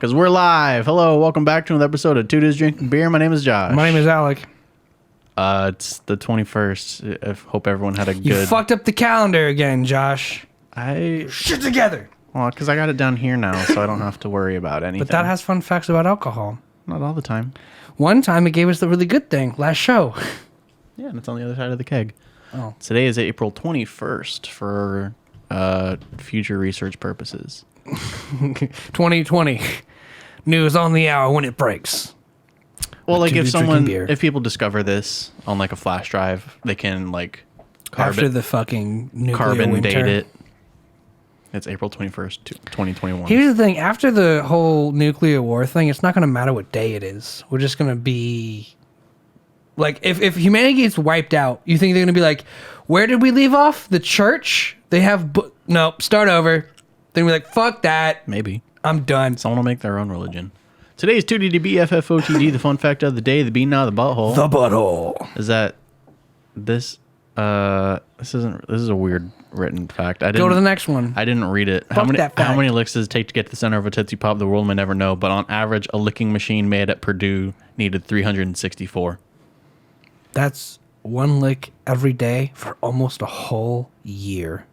Because we're live. Hello, welcome back to another episode of Two Dudes Drinking Beer. My name is Josh. My name is Alec. It's the 21st. I hope everyone had a good... You fucked up the calendar again, Josh. Shit together. Well, because I got it down here now, so I don't have to worry about anything. But that has fun facts about alcohol. Not all the time. One time it gave us the really good thing, last show. Yeah, and it's on the other side of the keg. Oh. Today is April 21st for future research purposes. 2020. News on the hour when it breaks. Well, like if people discover this on like a flash drive, they can like after the fucking nuclear carbon winter. date it. It's April 21st, 2021. Here's the thing. After the whole nuclear war thing, it's not going to matter what day it is. We're just going to be... Like, if humanity gets wiped out, you think they're going to be like, where did we leave off? The church? They have... Nope, start over. They're going to be like, fuck that. Maybe. I'm done. Someone will make their own religion. Today's 2DDBFFOTD, the fun fact of the day, the bean out of the butthole. The butthole. Is that this... This is a weird written fact. Go to the next one. I didn't read it. Fuck that fact. How many licks does it take to get to the center of a Tootsie Pop? The world may never know, but on average, a licking machine made at Purdue needed 364. That's one lick every day for almost a whole year.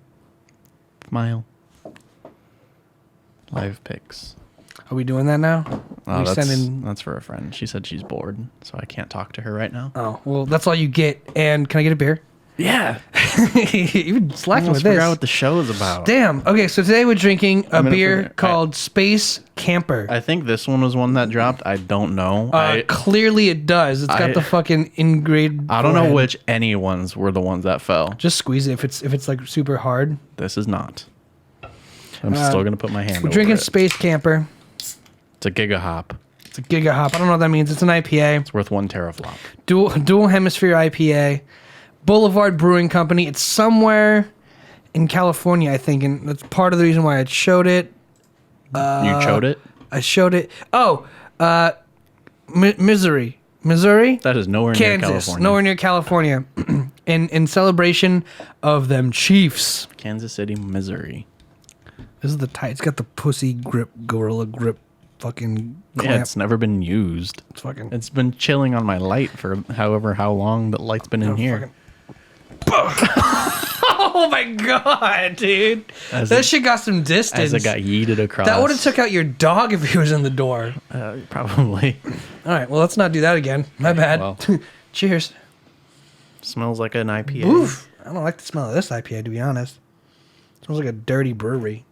Smile. Live pics. Are we doing that now? Oh, that's for a friend. She said she's bored, so I can't talk to her right now. Oh, well, that's all you get. And can I get a beer? Yeah. You've been slacking with this. I forgot what the show is about. Damn. Okay, so today we're drinking a beer called Space Camper. I think this one was one that dropped. I don't know. Clearly it does. It's got the fucking engraved. I don't know which any ones were the ones that fell. Just squeeze it if it's like super hard. This is not. I'm still going to put my hand We're over drinking it. Space Camper. It's a Giga Hop. It's a Giga Hop. I don't know what that means. It's an IPA. It's worth 1 teraflop. Dual hemisphere IPA. Boulevard Brewing Company. It's somewhere in California, I think, and that's part of the reason why I showed it. You showed it? I showed it. Oh, Missouri. That is nowhere near California. Nowhere near California. in celebration of them Chiefs. Kansas City, Missouri. This is the tight. It's got the pussy grip, gorilla grip, fucking clamp. Yeah, it's never been used. It's been chilling on my light for how long the light's been in here. Oh my god, dude! That shit got some distance. As it got yeeted across. That would have took out your dog if he was in the door. Probably. All right, well, let's not do that again. My bad. Well. Cheers. Smells like an IPA. Oof. I don't like the smell of this IPA, to be honest. It smells like a dirty brewery.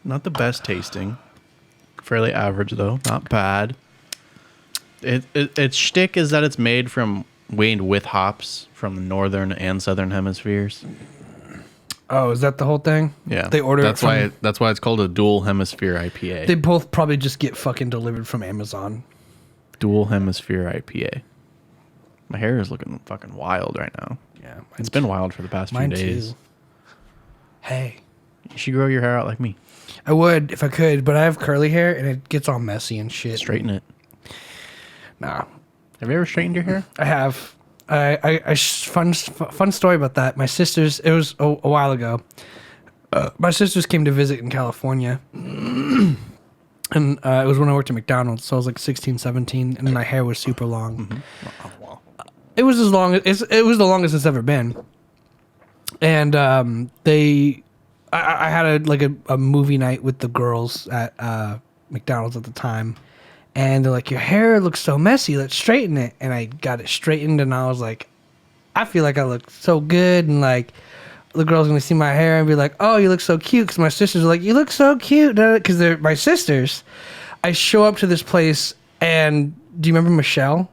Not the best tasting. Fairly average, though. Not bad. Its shtick is that it's made with hops from the northern and southern hemispheres. Oh, is that the whole thing? Yeah. They order that's why it's called a dual hemisphere IPA. They both probably just get fucking delivered from Amazon. Dual hemisphere IPA. My hair is looking fucking wild right now. Yeah. It's been wild for the past few days. Too. Hey. You should grow your hair out like me. I would if I could, but I have curly hair and it gets all messy and shit. Straighten it. Nah. Have you ever straightened your hair? I have. Fun story about that. My sisters, it was a while ago. My sisters came to visit in California. And it was when I worked at McDonald's. So I was like 16, 17, and my hair was super long. Mm-hmm. Wow. It was it was the longest it's ever been. And I had a movie night with the girls at McDonald's at the time. And they're like, your hair looks so messy, let's straighten it. And I got it straightened, and I was like, I feel like I look so good. And like, the girl's gonna see my hair and be like, oh, you look so cute. Because my sisters are like, you look so cute. Because they're my sisters. I show up to this place, and do you remember Michelle?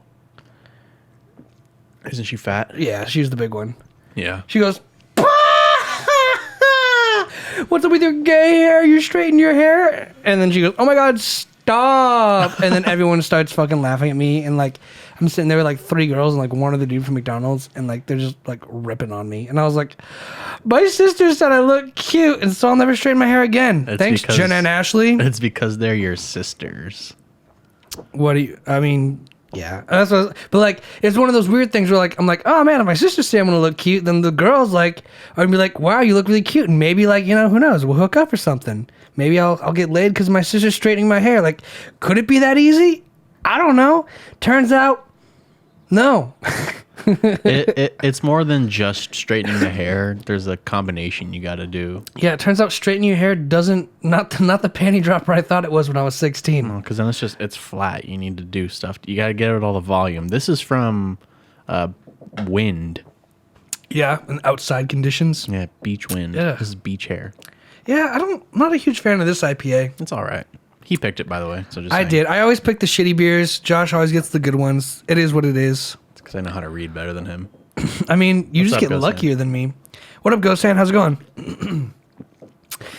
Isn't she fat? Yeah, she's the big one. Yeah. She goes, what's up with your gay hair? You straighten your hair? And then she goes, oh my God, stop. And then everyone starts fucking laughing at me. And like, I'm sitting there with like 3 girls and like one of the dude from McDonald's. And like, they're just like ripping on me. And I was like, my sister said I look cute. And so I'll never straighten my hair again. Thanks, Jenna and Ashley. It's because they're your sisters. What do you, I mean, Yeah, that's what. But like, it's one of those weird things where like I'm like, oh man, if my sisters say I'm gonna look cute, then the girls like are gonna be like, wow, you look really cute, and maybe like who knows, we'll hook up or something. Maybe I'll get laid because my sister's straightening my hair. Like, could it be that easy? I don't know. Turns out, no. It's more than just straightening the hair. There's a combination you got to do. Yeah, it turns out straightening your hair doesn't not the panty dropper I thought it was when I was 16. Because then it's flat. You need to do stuff. You got to get it all the volume. This is from wind. Yeah, and outside conditions. Yeah, beach wind. Yeah. This is beach hair. Yeah, I'm not a huge fan of this IPA. It's all right. He picked it, by the way. So just I saying. did. I always pick the shitty beers. Josh always gets the good ones. It is what it is. It's because I know how to read better than him. I mean, you What's just up, get Ghost luckier than me. What up, Ghost Hand? How's it going?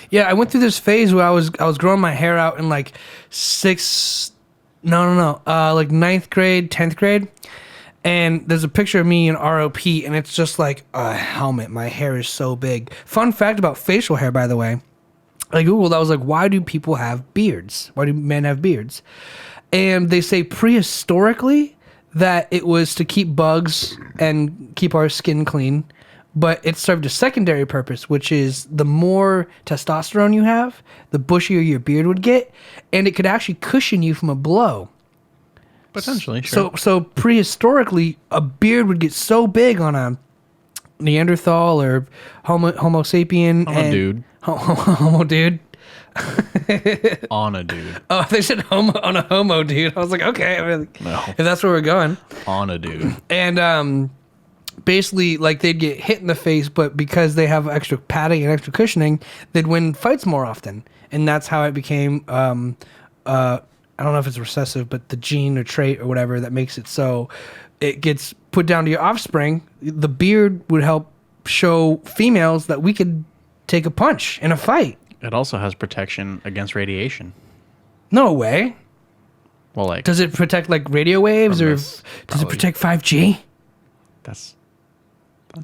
Yeah, I went through this phase where I was growing my hair out in like like ninth grade, 10th grade. And there's a picture of me in ROP, and it's just like a helmet. My hair is so big. Fun fact about facial hair, by the way. I Googled, I was like, why do people have beards? Why do men have beards? And they say prehistorically that it was to keep bugs and keep our skin clean. But it served a secondary purpose, which is the more testosterone you have, the bushier your beard would get. And it could actually cushion you from a blow. Potentially, sure. So prehistorically, a beard would get so big on a Neanderthal or Homo sapien. Dude. Homo dude. On a dude. Oh, they said homo on a homo dude. I was like, okay, I mean, No. if that's where we're going. On a dude. And basically, like they'd get hit in the face, but because they have extra padding and extra cushioning, they'd win fights more often. And that's how it became. I don't know if it's recessive, but the gene or trait or whatever that makes it so it gets put down to your offspring. The beard would help show females that we could take a punch in a fight. It also has protection against radiation. No way. Well, like... Does it protect like radio waves, or does it protect 5G? That's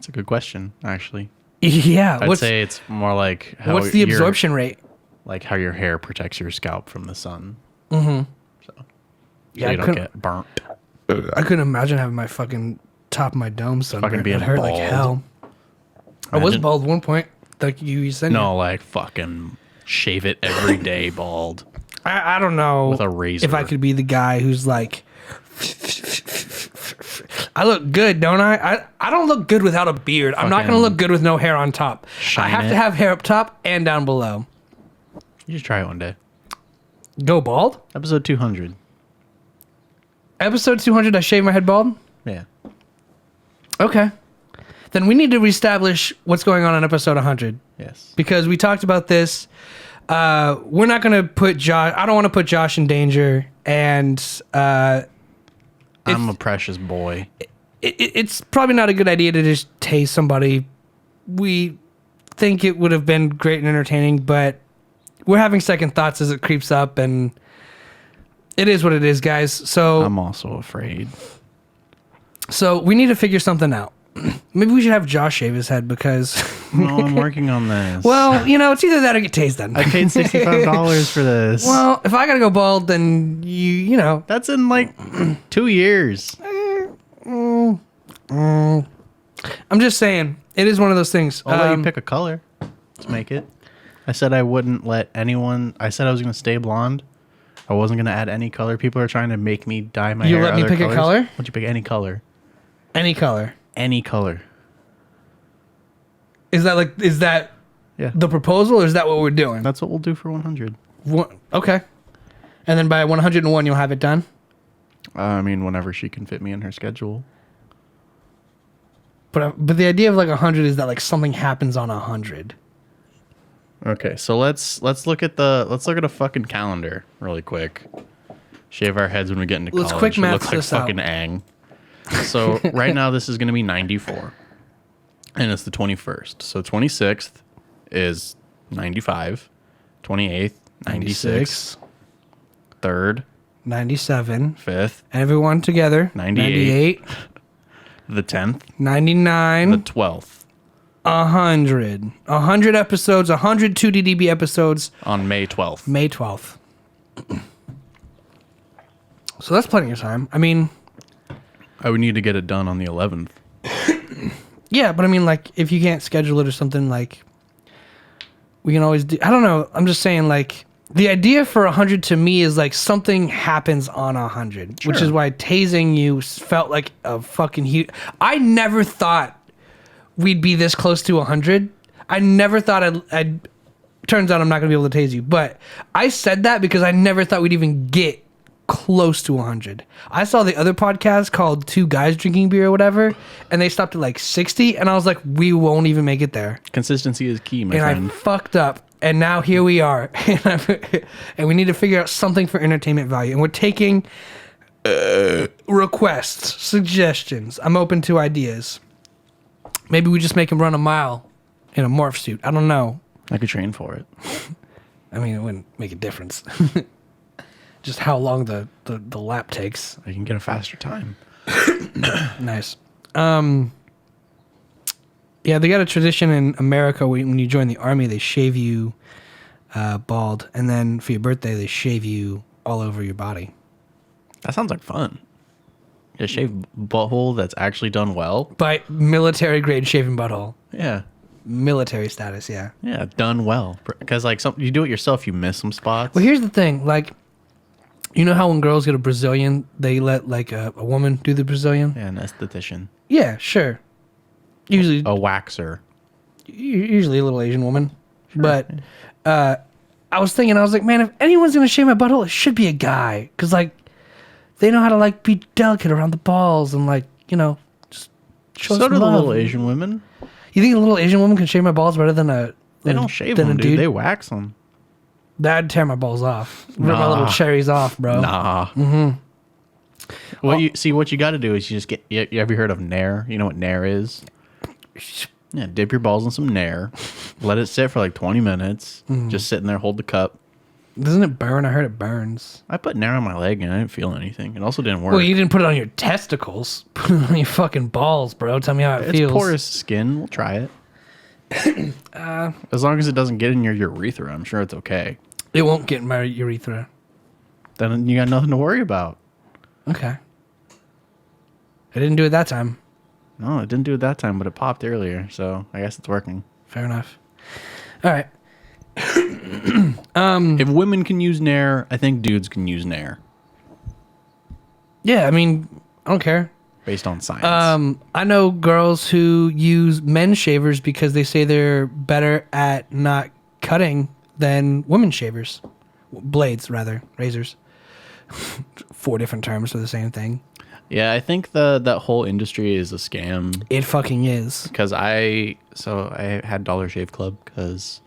a good question, actually. Yeah. I'd say it's more like how what's the absorption rate? Like how your hair protects your scalp from the sun. Mm-hmm. So Yeah, you don't get burnt. I couldn't imagine having my fucking top of my dome sunburned. Fucking being It hurt like bald. hell. I was bald at one point. Like you said. No, like fucking shave it every day bald. I don't know With a razor. if I could be the guy who's like, I look good, don't I? I don't look good without a beard. I'm not going to look good with no hair on top. I have to have hair up top and down below. You should try it one day. Go bald? Episode 200. Episode 200, I shave my head bald? Yeah. Okay. Then we need to reestablish what's going on in episode 100. Yes. Because we talked about this. We're not going to put Josh... I don't want to put Josh in danger. And I'm a precious boy. it's probably not a good idea to just tase somebody. We think it would have been great and entertaining, but we're having second thoughts as it creeps up, and it is what it is, guys. So I'm also afraid. So we need to figure something out. Maybe we should have Josh shave his head because... No, I'm working on this. Well, it's either that or get tased then. I paid $65 for this. Well, if I gotta go bald, then you know. That's in like 2 years. I'm just saying, it is one of those things. I'll let you pick a color. Let's make it. I said I wouldn't let anyone... I said I was going to stay blonde. I wasn't going to add any color. People are trying to make me dye my hair. You let me pick a color? Why don't you pick any color? Any color. Any color. Is that Yeah. the proposal, or is that what we're doing? That's what we'll do for 100. Okay. And then by 101, you'll have it done? I mean, whenever she can fit me in her schedule. But the idea of like 100 is that like something happens on 100. Okay, so let's look at a fucking calendar really quick. Shave our heads when we get into college. Let's quick math Look like this out. fucking Aang. So right now this is going to be 94. And it's the 21st. So 26th is 95. 28th, 96. 3rd, 97. 5th, And everyone together. 98. The 10th, 99. the 12th. 100. 100 episodes, 102 DDB episodes. On May 12th. May 12th. So that's plenty of time. I mean, I would need to get it done on the 11th. yeah, but I mean, like, if you can't schedule it or something, like, we can always do. I don't know. I'm just saying, like, the idea for 100 to me is like something happens on 100, which is why tasing you felt like a fucking huge. I never thought we'd be this close to 100. I never thought I'd. Turns out I'm not gonna be able to tase you, but I said that because I never thought we'd even get close to 100. I saw the other podcast called Two Guys Drinking Beer or whatever, and they stopped at like 60, and I was like, we won't even make it there. Consistency is key, my and friend. I fucked up, and now here we are, and we need to figure out something for entertainment value, and we're taking requests, suggestions. I'm open to ideas. Maybe we just make him run a mile in a morph suit. I don't know. I could train for it. I mean, it wouldn't make a difference. Just how long the lap takes. I can get a faster time. Nice. Yeah, they got a tradition in America when you join the army, they shave you bald, and then for your birthday, they shave you all over your body. That sounds like fun. A shaved butthole that's actually done well. By military grade shaving butthole. Yeah. Military status, yeah. Yeah, done well. Because like you do it yourself, you miss some spots. Well, here's the thing, like, you know how when girls get a Brazilian, they let like a woman do the Brazilian? Yeah, an esthetician. Yeah, sure. Usually A waxer. Usually a little Asian woman. Sure. But I was thinking, I was like, man, if anyone's going to shave my butthole, it should be a guy. Because, like, they know how to, like, be delicate around the balls and, like, you know, just show So some do the love. little Asian women. You think a little Asian woman can shave my balls better than a They don't shave them, dude. They wax them. That'd tear my balls off. Rip my little cherries off, bro. Nah. Mm-hmm. What you got to do is you just get. You ever heard of Nair? You know what Nair is? Yeah, dip your balls in some Nair, let it sit for like 20 minutes. Just sitting there, hold the cup. Doesn't it burn? I heard it burns. I put Nair on my leg and I didn't feel anything. It also didn't work. Well, you didn't put it on your testicles. Put it on your fucking balls, bro. Tell me how it feels. It's porous skin. We'll try it. As long as it doesn't get in your urethra, I'm sure it's okay. It won't get in my urethra. Then you got nothing to worry about. Okay. I didn't do it that time. No, it didn't do it that time, but it popped earlier, so I guess it's working. Fair enough. All right. If women can use Nair, I think dudes can use Nair. Yeah, I mean, I don't care. Based on science. I know girls who use men's shavers because they say they're better at not cutting than women's shavers. Blades, rather. Razors. 4 different terms for the same thing. Yeah, I think that whole industry is a scam. It fucking is. Because I had Dollar Shave Club because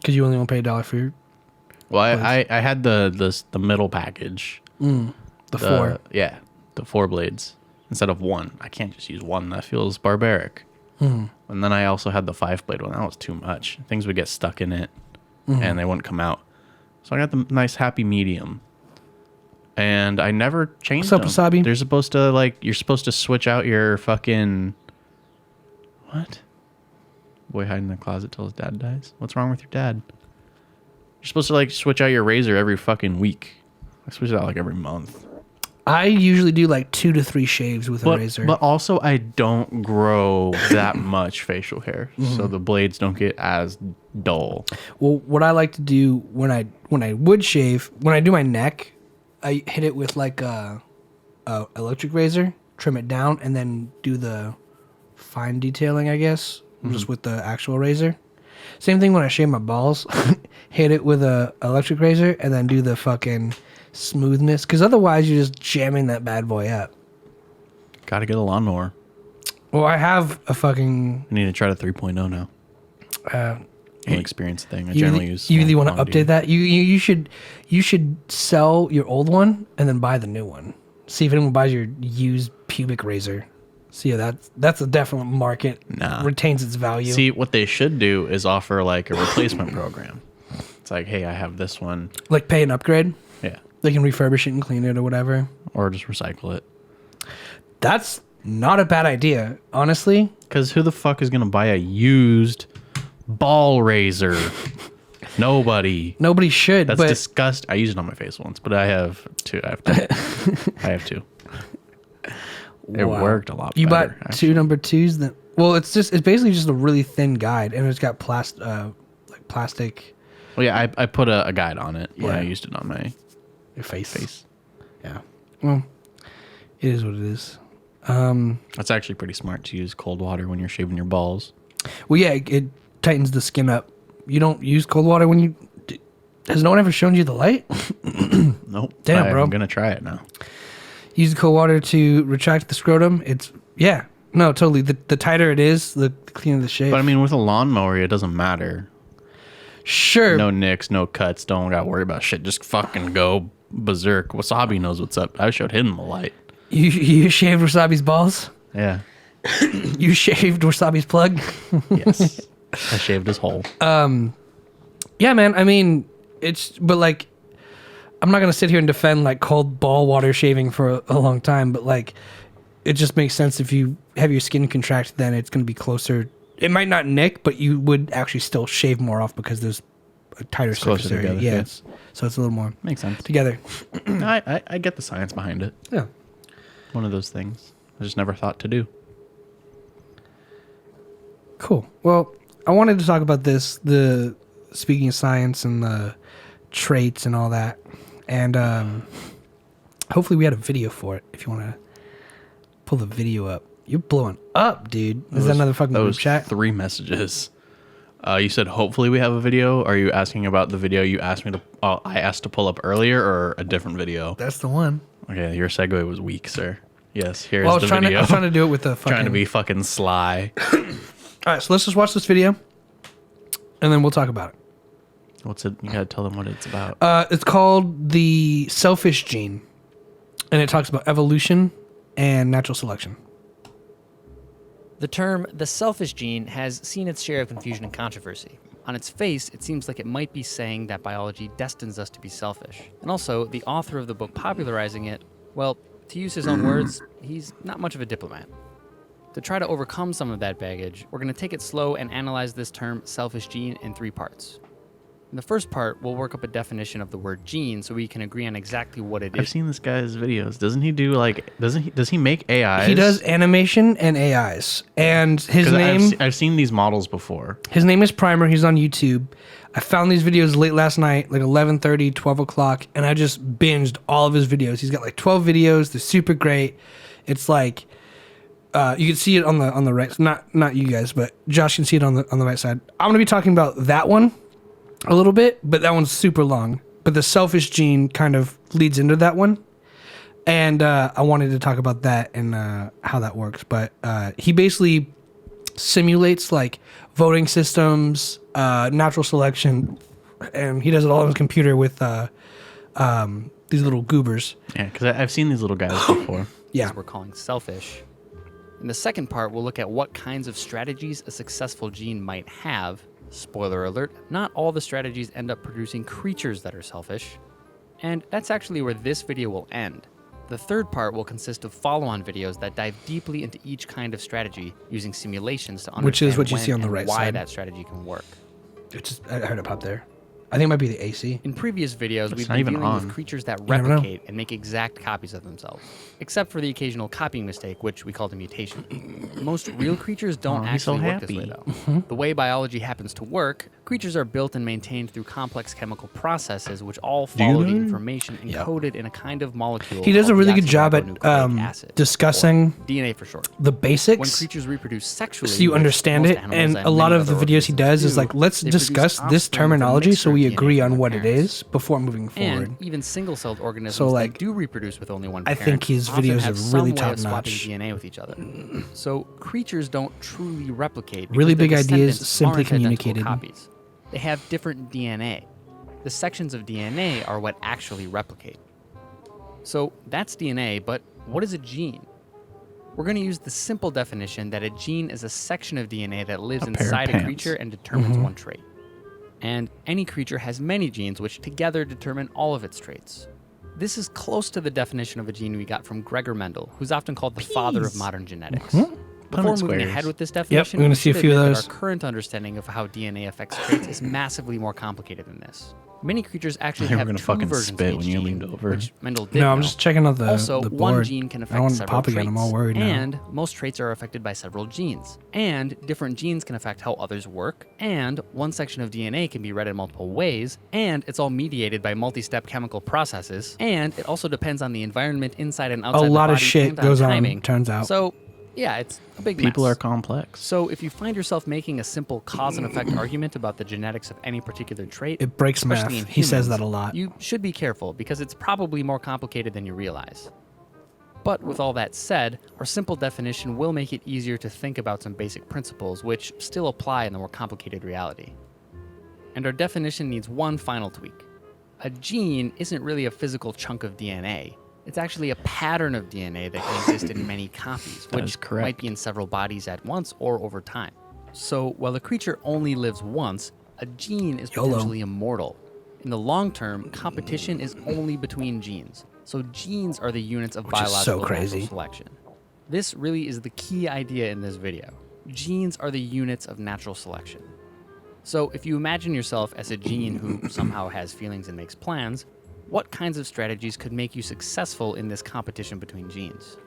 you only want to pay $1 for your... Well, I had the middle package. The 4. Yeah, the 4 blades instead of 1. I can't just use 1. That feels barbaric. And then I also had the 5 blade one. That was too much. Things would get stuck in it and they wouldn't come out. So I got the nice happy medium. And I never changed them. What's up, Wasabi? They're supposed to, you're supposed to switch out your fucking... What? Boy hiding in the closet till his dad dies? What's wrong with your dad? You're supposed to, switch out your razor every fucking week. I switch it out, every month. I usually do, 2 to 3 shaves with a razor. But also, I don't grow that much facial hair. So the blades don't get as dull. Well, what I like to do when I would shave, when I do my neck... I hit it with a electric razor, trim it down, and then do the fine detailing, I guess, just with the actual razor. Same thing when I shave my balls. Hit it with a electric razor, and then do the fucking smoothness. Because otherwise, you're just jamming that bad boy up. Gotta get a lawnmower. Well, I have a fucking... I need to try the 3.0 now. Experience thing. I generally use. You really want to update that? You should sell your old one and then buy the new one. See if anyone buys your used pubic razor. See, that's a definite market. Nah. Retains its value. See, what they should do is offer a replacement program. It's like, hey, I have this one. Pay an upgrade. Yeah. They can refurbish it and clean it or whatever. Or just recycle it. That's not a bad idea, honestly. Because who the fuck is gonna buy a used ball razor? Nobody. Nobody should. That's but disgusting. I used it on my face once, but I have two. I have two. It Wow. worked a lot You better. bought actually. two number twos? Well, it's basically just a really thin guide, and it's got plastic. Well, yeah, I put a guide on it when Yeah. I used it on my Your face. face. Yeah. Well, it is what it is. That's actually pretty smart to use cold water when you're shaving your balls. Well, yeah, it tightens the skin up. You don't use cold water when you. Has no one ever shown you the light? Nope. Damn, bro. I'm gonna try it now. Use cold water to retract the scrotum. No, totally. The tighter it is, the cleaner the shave. But I mean, with a lawnmower, it doesn't matter. Sure. No nicks, no cuts. Don't gotta worry about shit. Just fucking go berserk. Wasabi knows what's up. I showed him the light. You shaved Wasabi's balls? Yeah. You shaved Wasabi's plug? Yes. I shaved his hole. Yeah, man. I mean, but like, I'm not gonna sit here and defend like cold ball water shaving for a long time, but like, it just makes sense if you have your skin contract, then it's gonna be closer. It might not nick, but you would actually still shave more off because there's a tighter surface closer area. together, Yeah, yeah. so it's a little more Makes sense. together. I get the science behind it. Yeah. One of those things I just never thought to do. Cool. Well, I wanted to talk about the speaking of science and the traits and all that, and hopefully we had a video for it. If you want to pull the video up, you're blowing up, dude. Is that another fucking That group was chat? 3 messages. You said hopefully we have a video. Are you asking about the video you asked me to? I asked to pull up earlier, or a different video? That's the one. Okay, your segue was weak, sir. Yes, here's Well, I was the trying video. to. I was trying to do it with the fucking. Trying to be fucking sly. All right, so let's just watch this video, and then we'll talk about it. What's it? You gotta tell them what it's about. It's called the selfish gene, and it talks about evolution and natural selection. The term the selfish gene has seen its share of confusion and controversy. On its face, it seems like it might be saying that biology destines us to be selfish. And also, the author of the book popularizing it, well, to use his own words, he's not much of a diplomat. To try to overcome some of that baggage, we're going to take it slow and analyze this term selfish gene in 3 parts. In the first part, we'll work up a definition of the word gene so we can agree on exactly what it I've is. seen this guy's videos. Doesn't he do like? Does he make AIs? He does animation and AIs, and his 'Cause name. I've seen these models before. His name is Primer. He's on YouTube. I found these videos late last night, like 11:30, 12 o'clock, and I just binged all of his videos. He's got like 12 videos. They're super great. It's like you can see it on the right. Not you guys, but Josh can see it on the right side. I'm gonna be talking about that one a little bit, but that one's super long. But the selfish gene kind of leads into that one, and I wanted to talk about that and how that works. But he basically simulates like voting systems, natural selection, and he does it all on his computer with these little goobers. Yeah, because I've seen these little guys before. Yeah. We're calling selfish. In the second part, we'll look at what kinds of strategies a successful gene might have. Spoiler alert, not all the strategies end up producing creatures that are selfish. And that's actually where this video will end. The third part will consist of follow-on videos that dive deeply into each kind of strategy using simulations to understand Which is what you when see on the and right why side. that strategy can work. I heard it pop there. I think it might be the AC. In previous videos, we've not been even dealing on. with creatures that never know. replicate and make exact copies of themselves, except for the occasional copying mistake, which we call a mutation. Most real creatures don't Aw, he's so actually work this happy. way, though. The way biology happens to work, creatures are built and maintained through complex chemical processes, which all follow the they? information encoded in a kind of molecule. He does a called really good job at deoxyribonucleic acid, discussing or DNA for short. the When basics, creatures reproduce sexually, so you which understand most it. animals And a and lot many of the other videos he does organisms is like, do, let's they produce discuss this offspring with a terminology so mixture we of DNA agree from on their what it parents. is before moving forward. And even single-celled organisms So, like, that do reproduce with only one I parent think his often videos have are some really way of swapping top-notch. DNA with each other. So creatures don't truly replicate. because Really their big ideas descendants simply aren't identical communicated. Copies. They have different DNA. The sections of DNA are what actually replicate. So that's DNA, but what is a gene? We're going to use the simple definition that a gene is a section of DNA that lives A pair of inside a pants. creature and determines one trait. And any creature has many genes which together determine all of its traits. This is close to the definition of a gene we got from Gregor Mendel, who's often called the father of modern genetics. Before moving squares. ahead with this definition, we're gonna we see a should few of admit those. that our current understanding of how DNA affects traits is massively more complicated than this. Many creatures actually We're have gonna two fucking versions spit of when each you gene, leaned over. which Mendel did No, I'm know. just checking out the Also, the one board. gene can I affect want several pop again. traits, I'm all worried now. and most traits are affected by several genes. And different genes can affect how others work, and one section of DNA can be read in multiple ways, and it's all mediated by multi-step chemical processes, and it also depends on the environment inside and outside A the lot of body shit and on goes on, timing. turns out. So, yeah, it's a big People mess. are complex. So if you find yourself making a simple cause and effect argument about the genetics of any particular trait, It breaks especially math. in He says humans, that a lot. you should be careful because it's probably more complicated than you realize. But with all that said, our simple definition will make it easier to think about some basic principles which still apply in the more complicated reality. And our definition needs one final tweak. A gene isn't really a physical chunk of DNA. It's actually a pattern of DNA that can exist in many copies, That is which correct. might be in several bodies at once or over time. So while a creature only lives once, a gene is YOLO. potentially immortal. In the long term, competition is only between genes. So genes are the units of Which is so biological crazy. natural selection. This really is the key idea in this video. Genes are the units of natural selection. So if you imagine yourself as a gene who somehow has feelings and makes plans, what kinds of strategies could make you successful in this competition between genes?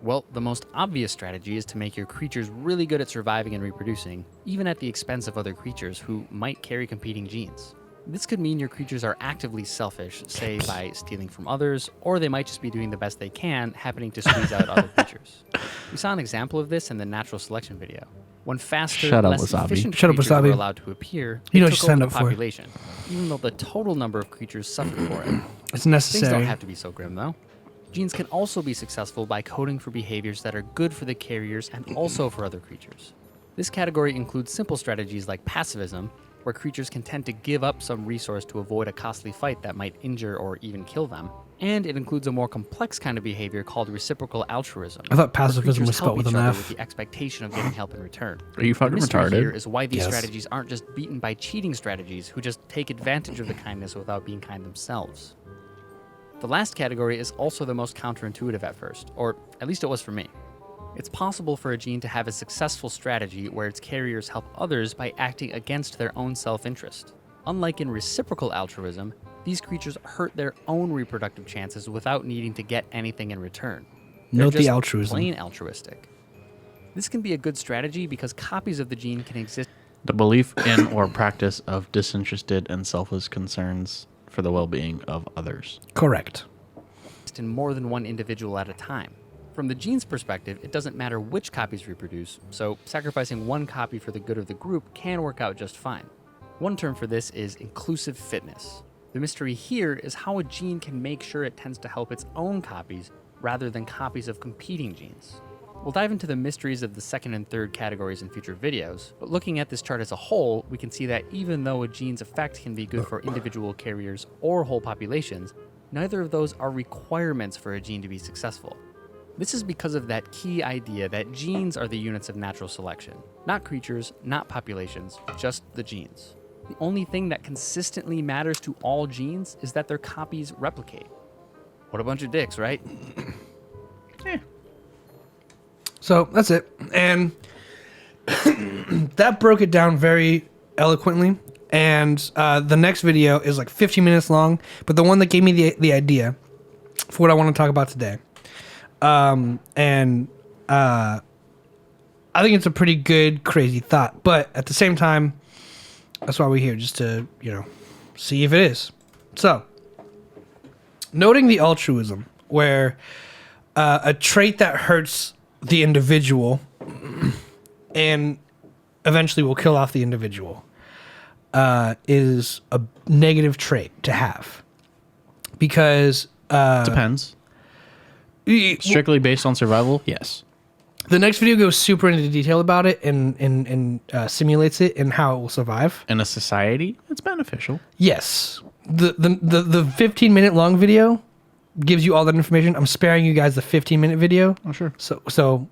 Well, the most obvious strategy is to make your creatures really good at surviving and reproducing, even at the expense of other creatures who might carry competing genes. This could mean your creatures are actively selfish, say by stealing from others, or they might just be doing the best they can, happening to squeeze out other creatures. We saw an example of this in the natural selection video. When faster, Shut up, less Wasabi. efficient Shut up, creatures were Wasabi. allowed to appear, You know they what took you signed over the up for. population, even though the total number of creatures suffered for it. It's Things necessary. don't have to be so grim, though. Genes can also be successful by coding for behaviors that are good for the carriers and also for other creatures. This category includes simple strategies like passivism, where creatures can tend to give up some resource to avoid a costly fight that might injure or even kill them. And it includes a more complex kind of behavior called reciprocal altruism. I thought where pacifism creatures was spelled help with each an other F. with the expectation of getting help in return. Are you fucking The mystery retarded? here is why these Yes. strategies aren't just beaten by cheating strategies who just take advantage of the kindness without being kind themselves. The last category is also the most counterintuitive at first, or at least it was for me. It's possible for a gene to have a successful strategy where its carriers help others by acting against their own self-interest. Unlike in reciprocal altruism, these creatures hurt their own reproductive chances without needing to get anything in return. They're Note the just altruism. plain altruistic. This can be a good strategy because copies of the gene can exist The belief in or practice of disinterested and selfless concerns for the well-being of others. Correct. in more than one individual at a time. From the gene's perspective, it doesn't matter which copies reproduce, so sacrificing one copy for the good of the group can work out just fine. One term for this is inclusive fitness. The mystery here is how a gene can make sure it tends to help its own copies rather than copies of competing genes. We'll dive into the mysteries of the second and third categories in future videos, but looking at this chart as a whole, we can see that even though a gene's effect can be good for individual carriers or whole populations, neither of those are requirements for a gene to be successful. This is because of that key idea that genes are the units of natural selection. Not creatures, not populations, just the genes. The only thing that consistently matters to all genes is that their copies replicate. What a bunch of dicks, right? So that's it. And that broke it down very eloquently. And the next video is like 15 minutes long, but the one that gave me the idea for what I want to talk about today. I think it's a pretty good, crazy thought. But at the same time, that's why we're here, just to, see if it is. So, noting the altruism, where a trait that hurts the individual and eventually will kill off the individual is a negative trait to have. Because... Depends. Strictly based on survival, yes. The next video goes super into detail about it and simulates it and how it will survive. In a society, it's beneficial. Yes. The 15-minute long video gives you all that information. I'm sparing you guys the 15-minute video. Oh, sure. So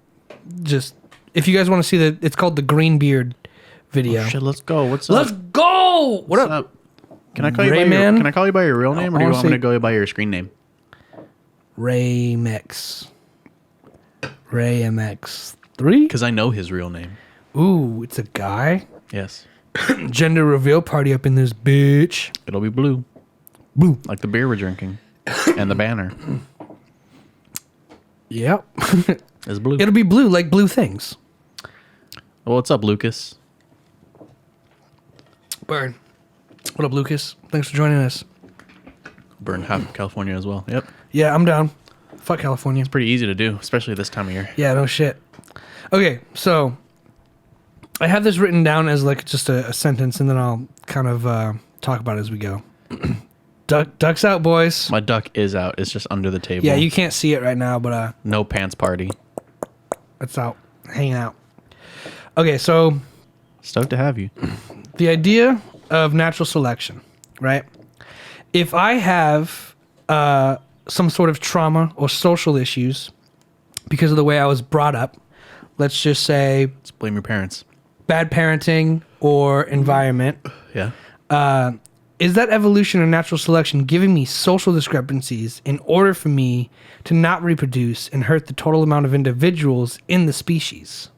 just, if you guys want to see it's called the Green Beard video. Oh, shit, let's go. What's Let's up? go! What What's up? Can I call you by Rayman? can I call you by your real name, or do you want me Honestly- to go by your screen name? Ray MX. 3? Because I know his real name. Ooh, it's a guy. Yes. Gender reveal party up in this bitch. It'll be blue. Blue. Like the beer we're drinking. And the banner Yep. is blue. It'll be blue like blue things. Well, what's up, Lucas? Burn. What up, Lucas? Thanks for joining us. Burned half of California as well. Yep. Yeah, I'm down. Fuck California. Pretty easy to do, especially this time of year. Yeah, no shit. Okay, so I have this written down as like just a sentence, and then I'll kind of talk about it as we go. Ducks out, boys. My duck is out. It's just under the table. Yeah, you can't see it right now, but No pants party. it's out, hanging out. Okay, so Stoked to have you. the idea of natural selection, right? If I have some sort of trauma or social issues because of the way I was brought up, let's just say Let's blame your parents. bad parenting or environment, Yeah. is that evolution or natural selection giving me social discrepancies in order for me to not reproduce and hurt the total amount of individuals in the species?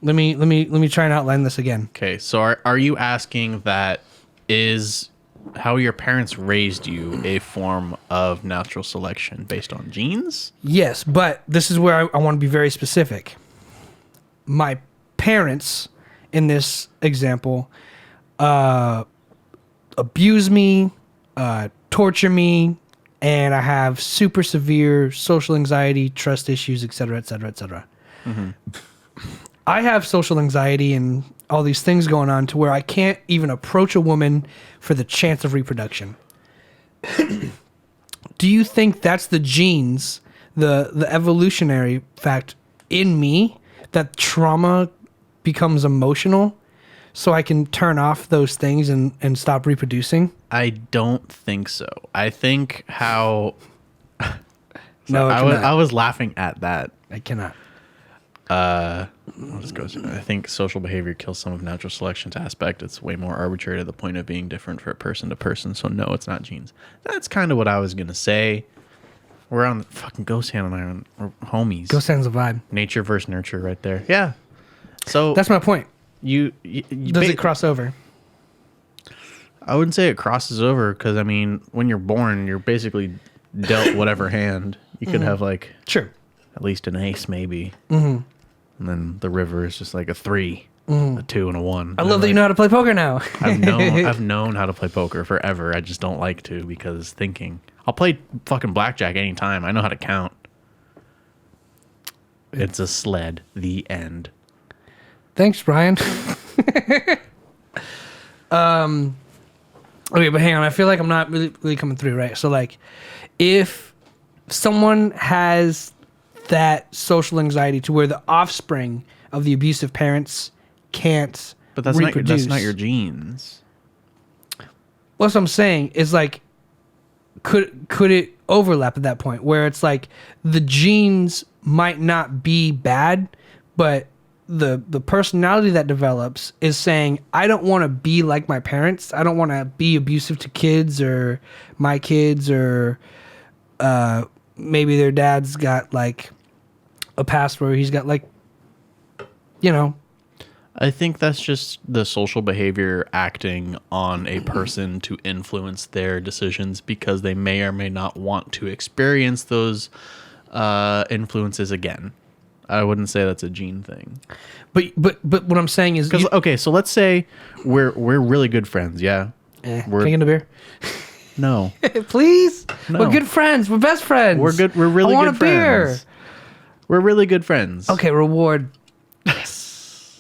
Let me try and outline this again. Okay, so are you asking that is how your parents raised you a form of natural selection based on genes? Yes, but this is where I want to be very specific. My parents, in this example, abuse me, torture me, and I have super severe social anxiety, trust issues, etc., etc., etc. I have social anxiety and all these things going on to where I can't even approach a woman for the chance of reproduction. Do you think that's the genes, the evolutionary fact in me, that trauma becomes emotional so I can turn off those things and stop reproducing? I don't think so. I think how No, I was laughing at that. I cannot. I'll just go. I think social behavior kills some of natural selection's aspect. It's way more arbitrary to the point of being different for person to person. So no, it's not genes. That's kind of what I was gonna say. We're on the fucking Ghost Hand and we're homies. Ghost Hand's a vibe. Nature versus nurture, right there. Yeah. So That's my point. you Does it cross over? I wouldn't say it crosses over because I mean, when you're born, you're basically dealt whatever hand. You could have like Sure. at least an ace, maybe. Mm-hmm. And then the river is just like a 3, a 2, and a 1. I love that you know how to play poker now. I've known how to play poker forever. I just don't like to because thinking. I'll play fucking blackjack anytime. I know how to count. It's a sled. The end. Thanks, Brian. Okay, but hang on. I feel like I'm not really coming through, right? So, like, if someone has that social anxiety to where the offspring of the abusive parents can't But that's reproduce. not your genes. What I'm saying is, like, could it overlap at that point where it's like the genes might not be bad, but the personality that develops is saying, I don't want to be like my parents. I don't want to be abusive to kids or my kids, or maybe their dad's got like a past where he's got like, you know. I think that's just the social behavior acting on a person to influence their decisions because they may or may not want to experience those influences again. I wouldn't say that's a gene thing. But what I'm saying is, Okay, so let's say we're really good friends. Yeah, can I get a beer? no, Please. No. We're good friends. We're best friends. we're good. We're really I want good a beer. friends. We're really good friends. Okay, reward.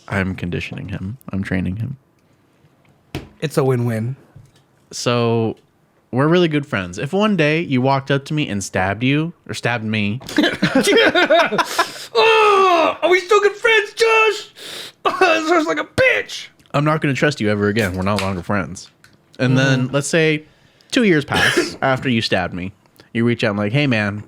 I'm conditioning him. I'm training him. It's a win-win. So we're really good friends. If one day you walked up to me and stabbed you or stabbed me, Oh, are we still good friends, Josh? This sounds like a bitch. I'm not going to trust you ever again. We're no longer friends. And then let's say 2 years pass after you stabbed me. You reach out and like, hey man,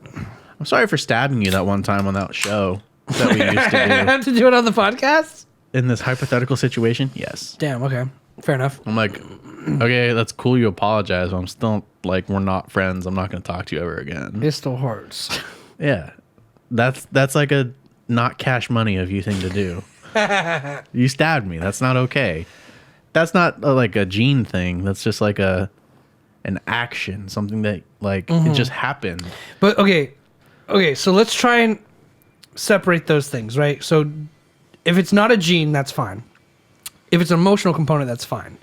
I'm sorry for stabbing you that one time on that show that we used to do. Have to do it on the podcast? In this hypothetical situation, yes. Damn, okay. Fair enough. I'm like, okay, that's cool. You apologize. But I'm still like, we're not friends. I'm not going to talk to you ever again. It still hurts. Yeah. That's like a not cash money of you thing to do. You stabbed me. That's not okay. That's not like a gene thing. That's just like an action, something that like it just happened. But okay, so let's try and separate those things, right? So if it's not a gene, that's fine. If it's an emotional component, that's fine.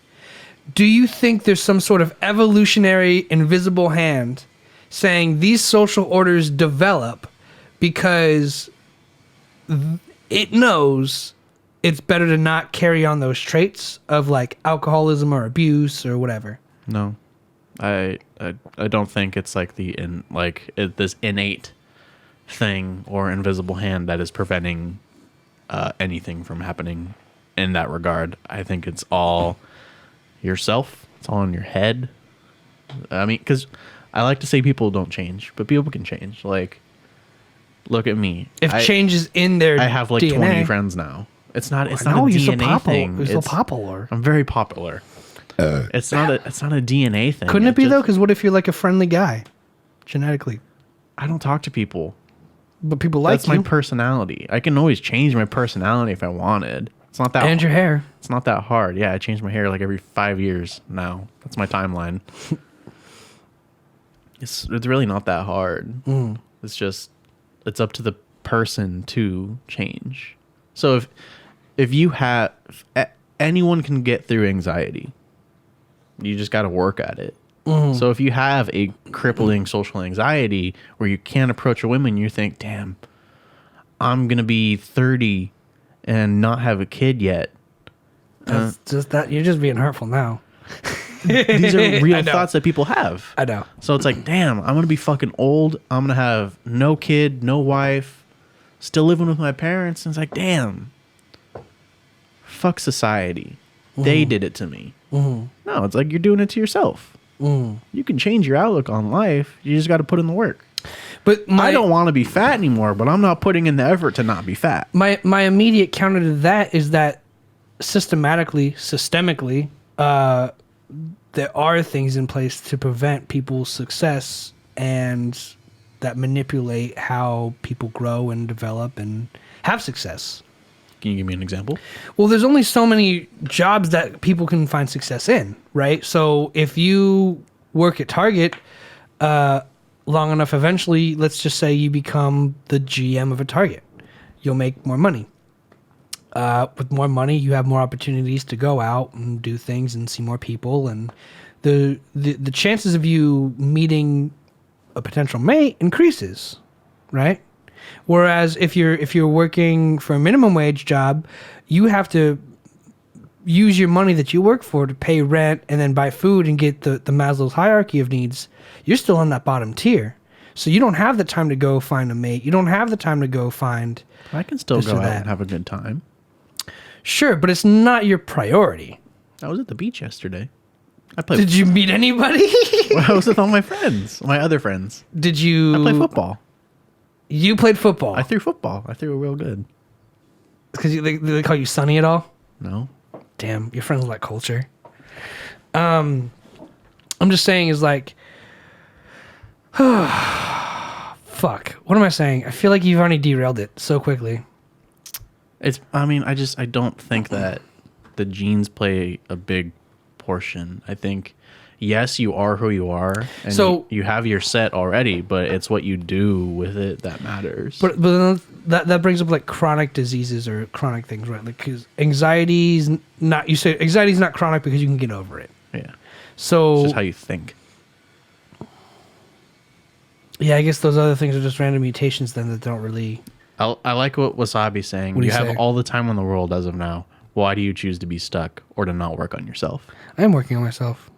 Do you think there's some sort of evolutionary invisible hand saying these social orders develop because it knows it's better to not carry on those traits of like alcoholism or abuse or whatever? No, I don't think it's like this innate thing or invisible hand that is preventing anything from happening in that regard. I think it's all yourself. It's all in your head. I mean, because I like to say people don't change, but people can change. Like, look at me. If change is in their I have like DNA. 20 friends now. It's not a No, you're so DNA thing. You're so popular. I'm very popular. It's not a DNA thing. Couldn't it be though? Because what if you're like a friendly guy, genetically? I don't talk to people. But people like That's my personality. I can always change my personality if I wanted. It's not that. And your hair. It's not that hard. Yeah, I change my hair like every 5 years now. That's my timeline. It's really not that hard. It's just it's up to the person to change. So if you have anyone can get through anxiety. You just got to work at it. So if you have a crippling social anxiety where you can't approach a woman, you think, damn, I'm going to be 30 and not have a kid yet. That's just that. You're just being hurtful now. These are real thoughts that people have. I know. So it's like, damn, I'm going to be fucking old. I'm going to have no kid, no wife, still living with my parents. And it's like, damn, fuck society. They did it to me. No, it's like you're doing it to yourself. You can change your outlook on life. You just got to put in the work. But I don't want to be fat anymore, but I'm not putting in the effort to not be fat. My immediate counter to that is that systemically, there are things in place to prevent people's success and that manipulate how people grow and develop and have success. Can you give me an example? Well, there's only so many jobs that people can find success in, right? So if you work at Target long enough, eventually, let's just say you become the GM of a Target. You'll make more money. With more money, you have more opportunities to go out and do things and see more people. And the chances of you meeting a potential mate increases, right? Whereas if you're working for a minimum wage job, you have to use your money that you work for to pay rent and then buy food and get the Maslow's hierarchy of needs. You're still on that bottom tier. So you don't have the time to go find a mate. You don't have the time to go find I can still this go or out that. and have a good time. Sure, but it's not your priority. I was at the beach yesterday. I played. Did you meet anybody? I was with all my friends, my other friends. Did you? I played football. You played football. I threw football. I threw it real good. Because they call you Sonny at all? No. Damn, your friends like culture. I'm just saying is like, fuck. What am I saying? I feel like you've already derailed it so quickly. I don't think that the genes play a big portion. I think, yes, you are who you are, and So- you have your set already, but it's what you do with it that matters. But then that brings up like chronic diseases or chronic things, right? Like, because anxiety's not, you say anxiety's not chronic because you can get over it. yeah, So, it's just how you think. yeah, I guess those other things are just random mutations then that don't really. I like what Wasabi's saying. What do You you have say? all the time in the world as of now. Why do you choose to be stuck or to not work on yourself? I am working on myself.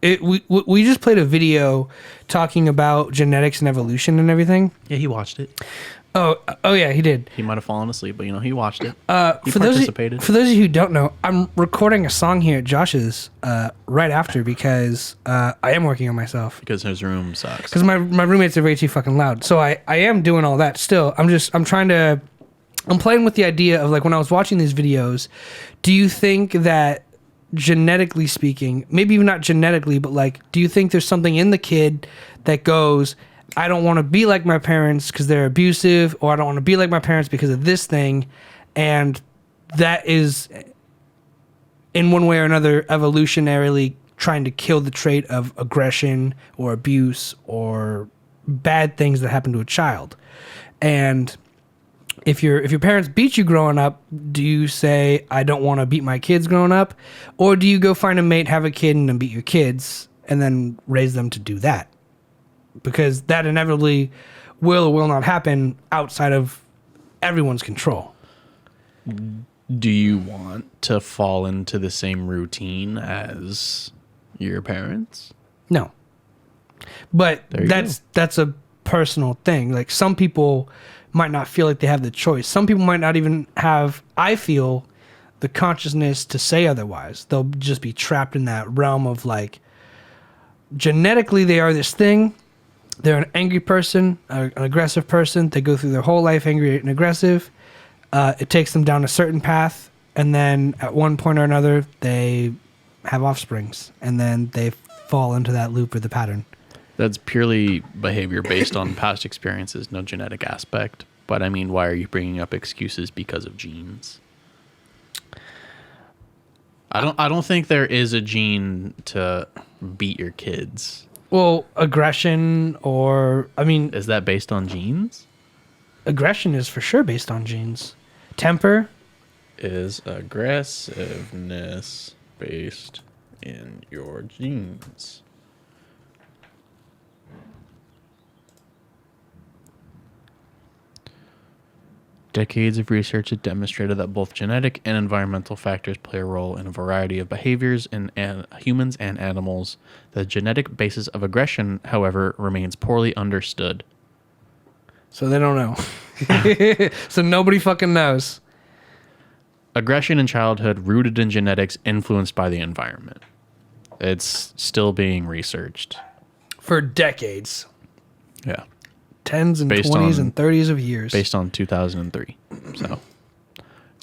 We just played a video talking about genetics and evolution and everything. Yeah, he watched it. Oh yeah, he did. He might have fallen asleep, but he watched it. He For participated. those of you who don't know, I'm recording a song here at Josh's right after because I am working on myself. Because his room sucks. Because my roommates are way too fucking loud. So I am doing all that still. I'm playing with the idea of like when I was watching these videos, do you think that genetically speaking, maybe even not genetically, but like, do you think there's something in the kid that goes, I don't want to be like my parents because they're abusive, or I don't want to be like my parents because of this thing. And that is, in one way or another, evolutionarily trying to kill the trait of aggression or abuse or bad things that happen to a child. And if your parents beat you growing up, do you say, I don't want to beat my kids growing up? Or do you go find a mate, have a kid, and then beat your kids and then raise them to do that? Because that inevitably will or will not happen outside of everyone's control. Do you want to fall into the same routine as your parents? No. But There you that's a personal thing. Like, some people might not feel like they have the choice. Some people might not even have, I feel, the consciousness to say otherwise. They'll just be trapped in that realm of, like, genetically they are this thing. They're an angry person, an aggressive person. They go through their whole life angry and aggressive. It takes them down a certain path, and then at one point or another, they have offsprings, and then they fall into that loop or the pattern. That's purely behavior based on past experiences, no genetic aspect. But I mean, why are you bringing up excuses because of genes? I don't think there is a gene to beat your kids. Well, aggression, or, I mean, Is that based on genes? aggression is for sure based on genes. Temper, Is aggressiveness based in your genes? Decades of research have demonstrated that both genetic and environmental factors play a role in a variety of behaviors in humans and animals. The genetic basis of aggression, however, remains poorly understood. so they don't know. So nobody fucking knows. Aggression in childhood, rooted in genetics, influenced by the environment. It's still being researched. For decades. Yeah. 10s and Based 20s on- and 30s of years. Based on 2003. So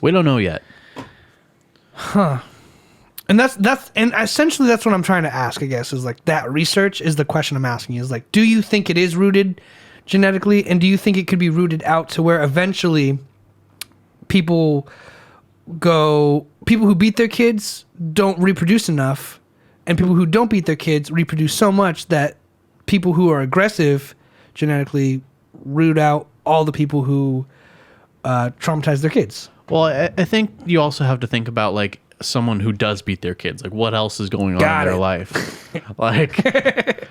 we don't know yet. And and essentially that's what I'm trying to ask, I guess, is like, that research is the question I'm asking, is like, do you think it is rooted genetically, and do you think it could be rooted out to where eventually people who beat their kids don't reproduce enough, and people who don't beat their kids reproduce so much that people who are aggressive genetically root out all the people who traumatize their kids? Well, I think you also have to think about, like, someone who does beat their kids. Like, what else is going on Got in their it. life? Like,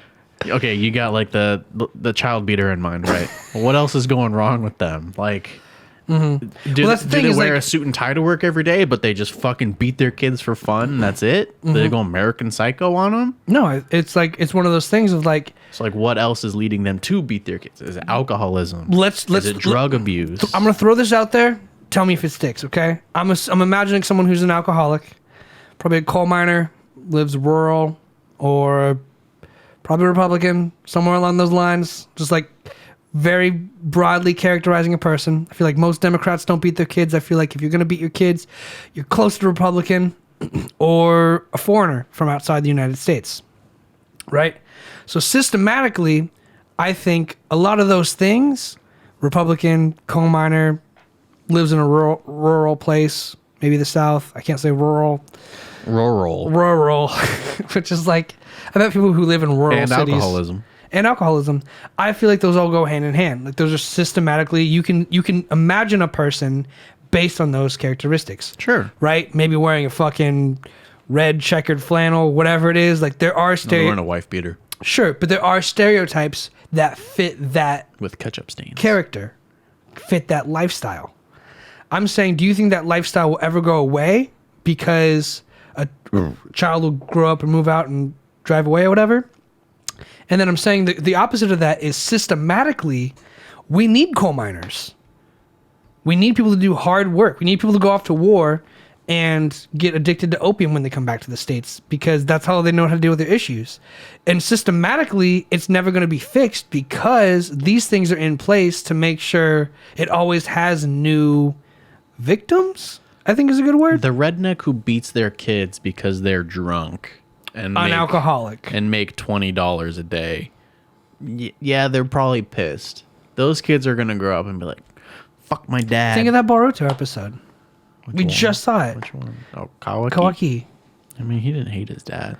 okay, you got, like, the child beater in mind, right? What else is going wrong with them? Like, do, Well, that's the do thing they is, wear like- a suit and tie to work every day, but they just fucking beat their kids for fun and that's it? They go American Psycho on them? No, it's like, it's one of those things of like, So, like, what else is leading them to beat their kids? Is it alcoholism? Let's- Is it drug abuse? I'm gonna throw this out there. Tell me if it sticks, okay? I'm imagining someone who's an alcoholic, probably a coal miner, lives rural, or probably Republican, somewhere along those lines. Just like very broadly characterizing a person. I feel like most Democrats don't beat their kids. I feel like if you're gonna beat your kids, you're close to Republican or a foreigner from outside the United States, right? So systematically, I think a lot of those things, Republican, coal miner, lives in a rural place, maybe the South. I can't say rural, which is like, I bet people who live in rural And cities alcoholism. I feel like those all go hand in hand. Like, those are systematically, you can imagine a person based on those characteristics. Sure. Right? Maybe wearing a fucking red checkered flannel, whatever it is. Like, there are They're wearing a wife beater Sure, but there are stereotypes that fit that with ketchup stains. character, fit that lifestyle. I'm saying, do you think that lifestyle will ever go away because a child will grow up and move out and drive away or whatever? And then I'm saying the opposite of that is, systematically, we need coal miners. We need people to do hard work. We need people to go off to war and get addicted to opium when they come back to the States, because that's how they know how to deal with their issues. And systematically, it's never going to be fixed because these things are in place to make sure it always has new victims, I think is a good word. The redneck who beats their kids because they're drunk and An alcoholic. and make $20 a day yeah, they're probably pissed. Those kids are gonna grow up and be like, "Fuck my dad." Think of that Boruto episode. Which We one? just saw it. Which one? Oh, Kawaki. Kawaki. I mean, he didn't hate his dad.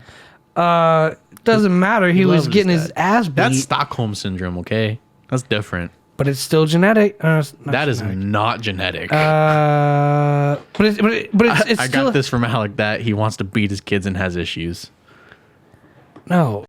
Doesn't matter. He was loved getting his his dad. ass beat. That's Stockholm syndrome, okay? That's different. But it's still genetic. It's not That is genetic. not genetic. But it's I still got this from Alec that he wants to beat his kids and has issues. no.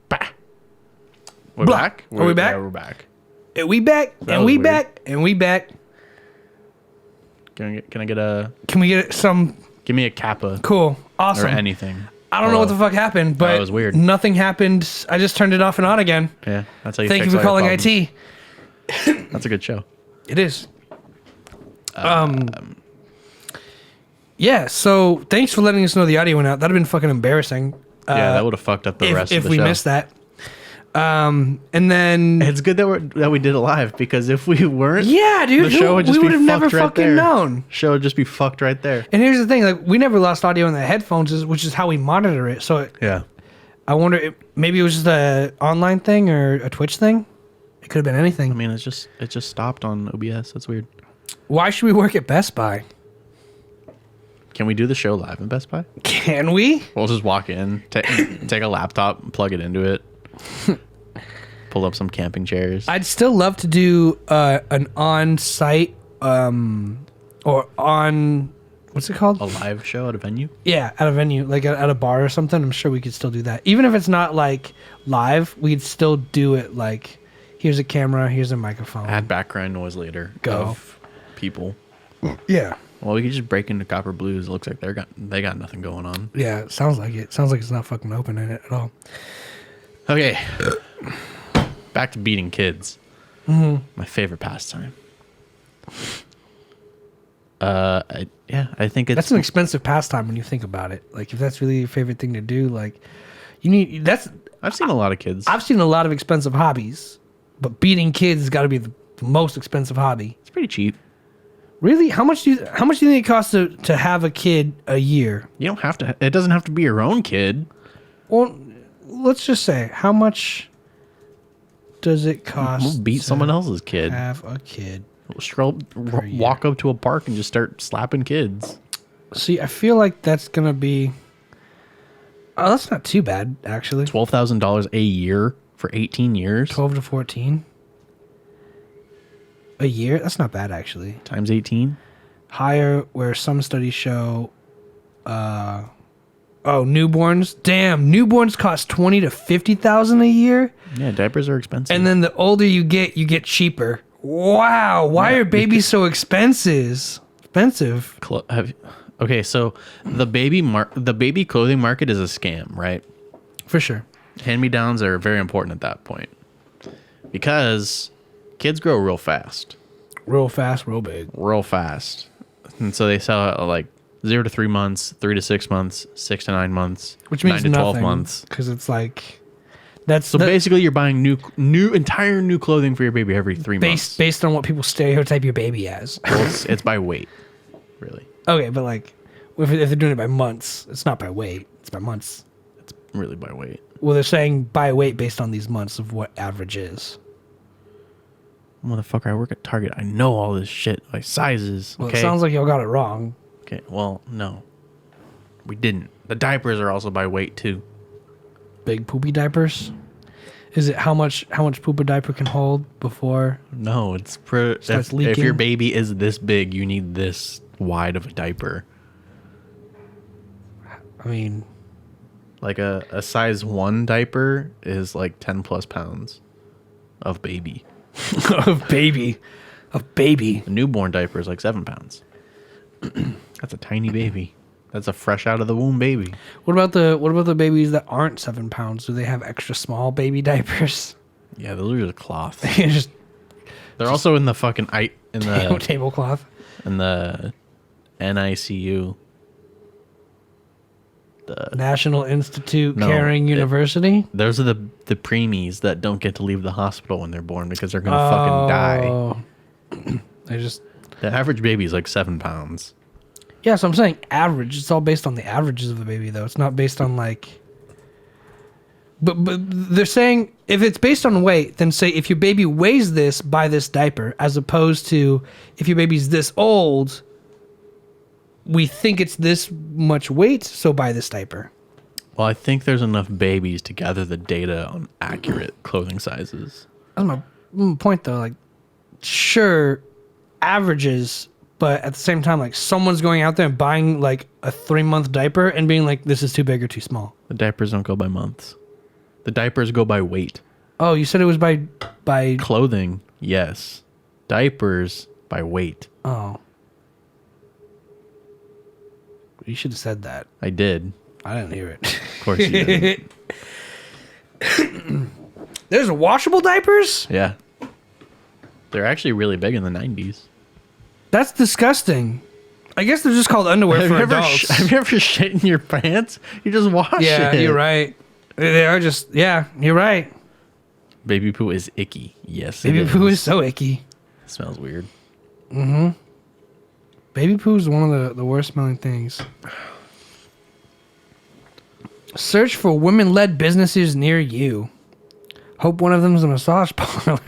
Bah. We're Blah. back? Are we back? Yeah, we're back. And we back. That And was we weird. back. And we back. Can I get a... Can we get some Give me a kappa cool? or Awesome. anything. I don't know what the fuck happened, but That was weird. Nothing happened. I just turned it off and on again. Yeah, that's how you Thank you fix for all your calling problems. IT. That's a good show. It is. Yeah, so thanks for letting us know the audio went out. That'd have been fucking embarrassing. Yeah, that would have fucked up the rest of if the we show. missed that. And then It's good that we did it live, because if we weren't, yeah, dude, the show would just we be would have never fucked right fucking there. known. Show would just be fucked right there. And here's the thing: like, we never lost audio in the headphones, which is how we monitor it. So Yeah. I wonder if maybe it was just a online thing or a Twitch thing. It could have been anything. I mean, it just stopped on OBS. That's weird. Why should we work at Best Buy? Can we do the show live in Best Buy? Can we? We'll just walk in, take a laptop, plug it into it, pull up some camping chairs. I'd still love to do an on-site or on what's it called? A live show at a venue. Yeah, at a venue, like at a bar or something. I'm sure we could still do that. Even if it's not like live, we'd still do it like, here's a camera, here's a microphone. Add background noise later. Go. Of people. Yeah. Well, we could just break into Copper Blues. It looks like they got nothing going on. Yeah, it sounds like it. Sounds like it's not fucking open in it at all. Okay. Back to beating kids. Mm-hmm. My favorite pastime. I think it's That's an expensive pastime when you think about it. Like, if that's really your favorite thing to do, like, you need that's. I've seen a lot of kids. I've seen a lot of expensive hobbies, but beating kids has got to be the most expensive hobby. It's pretty cheap. Really? How much do you think it costs to have a kid a year? You don't have to. It doesn't have to be your own kid. Well, let's just say, how much does it cost? We'll beat to someone else's kid. Have a kid. We'll walk up to a park and just start slapping kids. See, I feel like that's gonna be. Oh, that's not too bad, actually. $12,000 a year for 18 years 12 to 14 a year. That's not bad, actually. times 18. Higher, where some studies show. Newborns. Damn, newborns cost 20 to 50,000 a year, Yeah, diapers are expensive. and then the older you get cheaper. Wow, why Yeah, are babies so expensive? Okay, so the baby clothing market is a scam, right? For sure. Hand-me-downs are very important at that point because kids grow real fast, Real fast, real big. and so they sell at like 0 to 3 months, 3 to 6 months, 6 to 9 months, Which means 9 to 12 nothing, months. because it's like that's So basically, you're buying entire new clothing for your baby every 3 months. based on what people stereotype your baby as. Well, it's by weight, really. Okay, but like if they're doing it by months, it's not by weight. It's by months. It's really by weight. Well, they're saying by weight based on these months of what average is. Motherfucker, I work at Target. I know all this shit. Like sizes. Well, Okay. it sounds like y'all got it wrong. Okay. Well, no. We didn't. The diapers are also by weight too. Big poopy diapers. Is it how much poop a diaper can hold before? No, it's Starts if leaking? your baby is this big, you need this wide of a diaper. I mean, Like a size 1 diaper is like 10 plus pounds of baby. of baby. A newborn diaper is like 7 pounds. That's a tiny baby. That's a fresh out of the womb baby. What about the babies that aren't 7 pounds? Do they have extra small baby diapers? Yeah, those are just cloth. Just They're also in the fucking tablecloth. in the NICU. National Institute No, Caring University. Those are the preemies that don't get to leave the hospital when they're born because they're gonna fucking die. They just The average baby is like 7 pounds. yeah. So I'm saying average. It's all based on the averages of the baby, though. It's not based on like. But they're saying if it's based on weight, then say if your baby weighs this, buy this diaper, as opposed to if your baby's this old, we think it's this much weight, so buy this diaper. Well, I think there's enough babies to gather the data on accurate clothing sizes. That's my point, though. Like, sure, averages, but at the same time, like someone's going out there and buying like a 3-month diaper and being like, this is too big or too small. The diapers don't go by months. The diapers go by weight. Oh, you said it was by Clothing, yes. Diapers by weight. oh. You should have said that. I did. I didn't hear it. Of course you did. There's washable diapers? Yeah. They're actually really big in the 90s. That's disgusting. I guess they're just called underwear for adults. Have you ever shit in your pants? You just wash it. Yeah, you're right. They are just, yeah, you're right. Baby poo is icky. Yes, Baby it poo is so icky. It smells weird. Baby poo is one of the worst smelling things. Search for women-led businesses near you. Hope one of them is a massage parlor.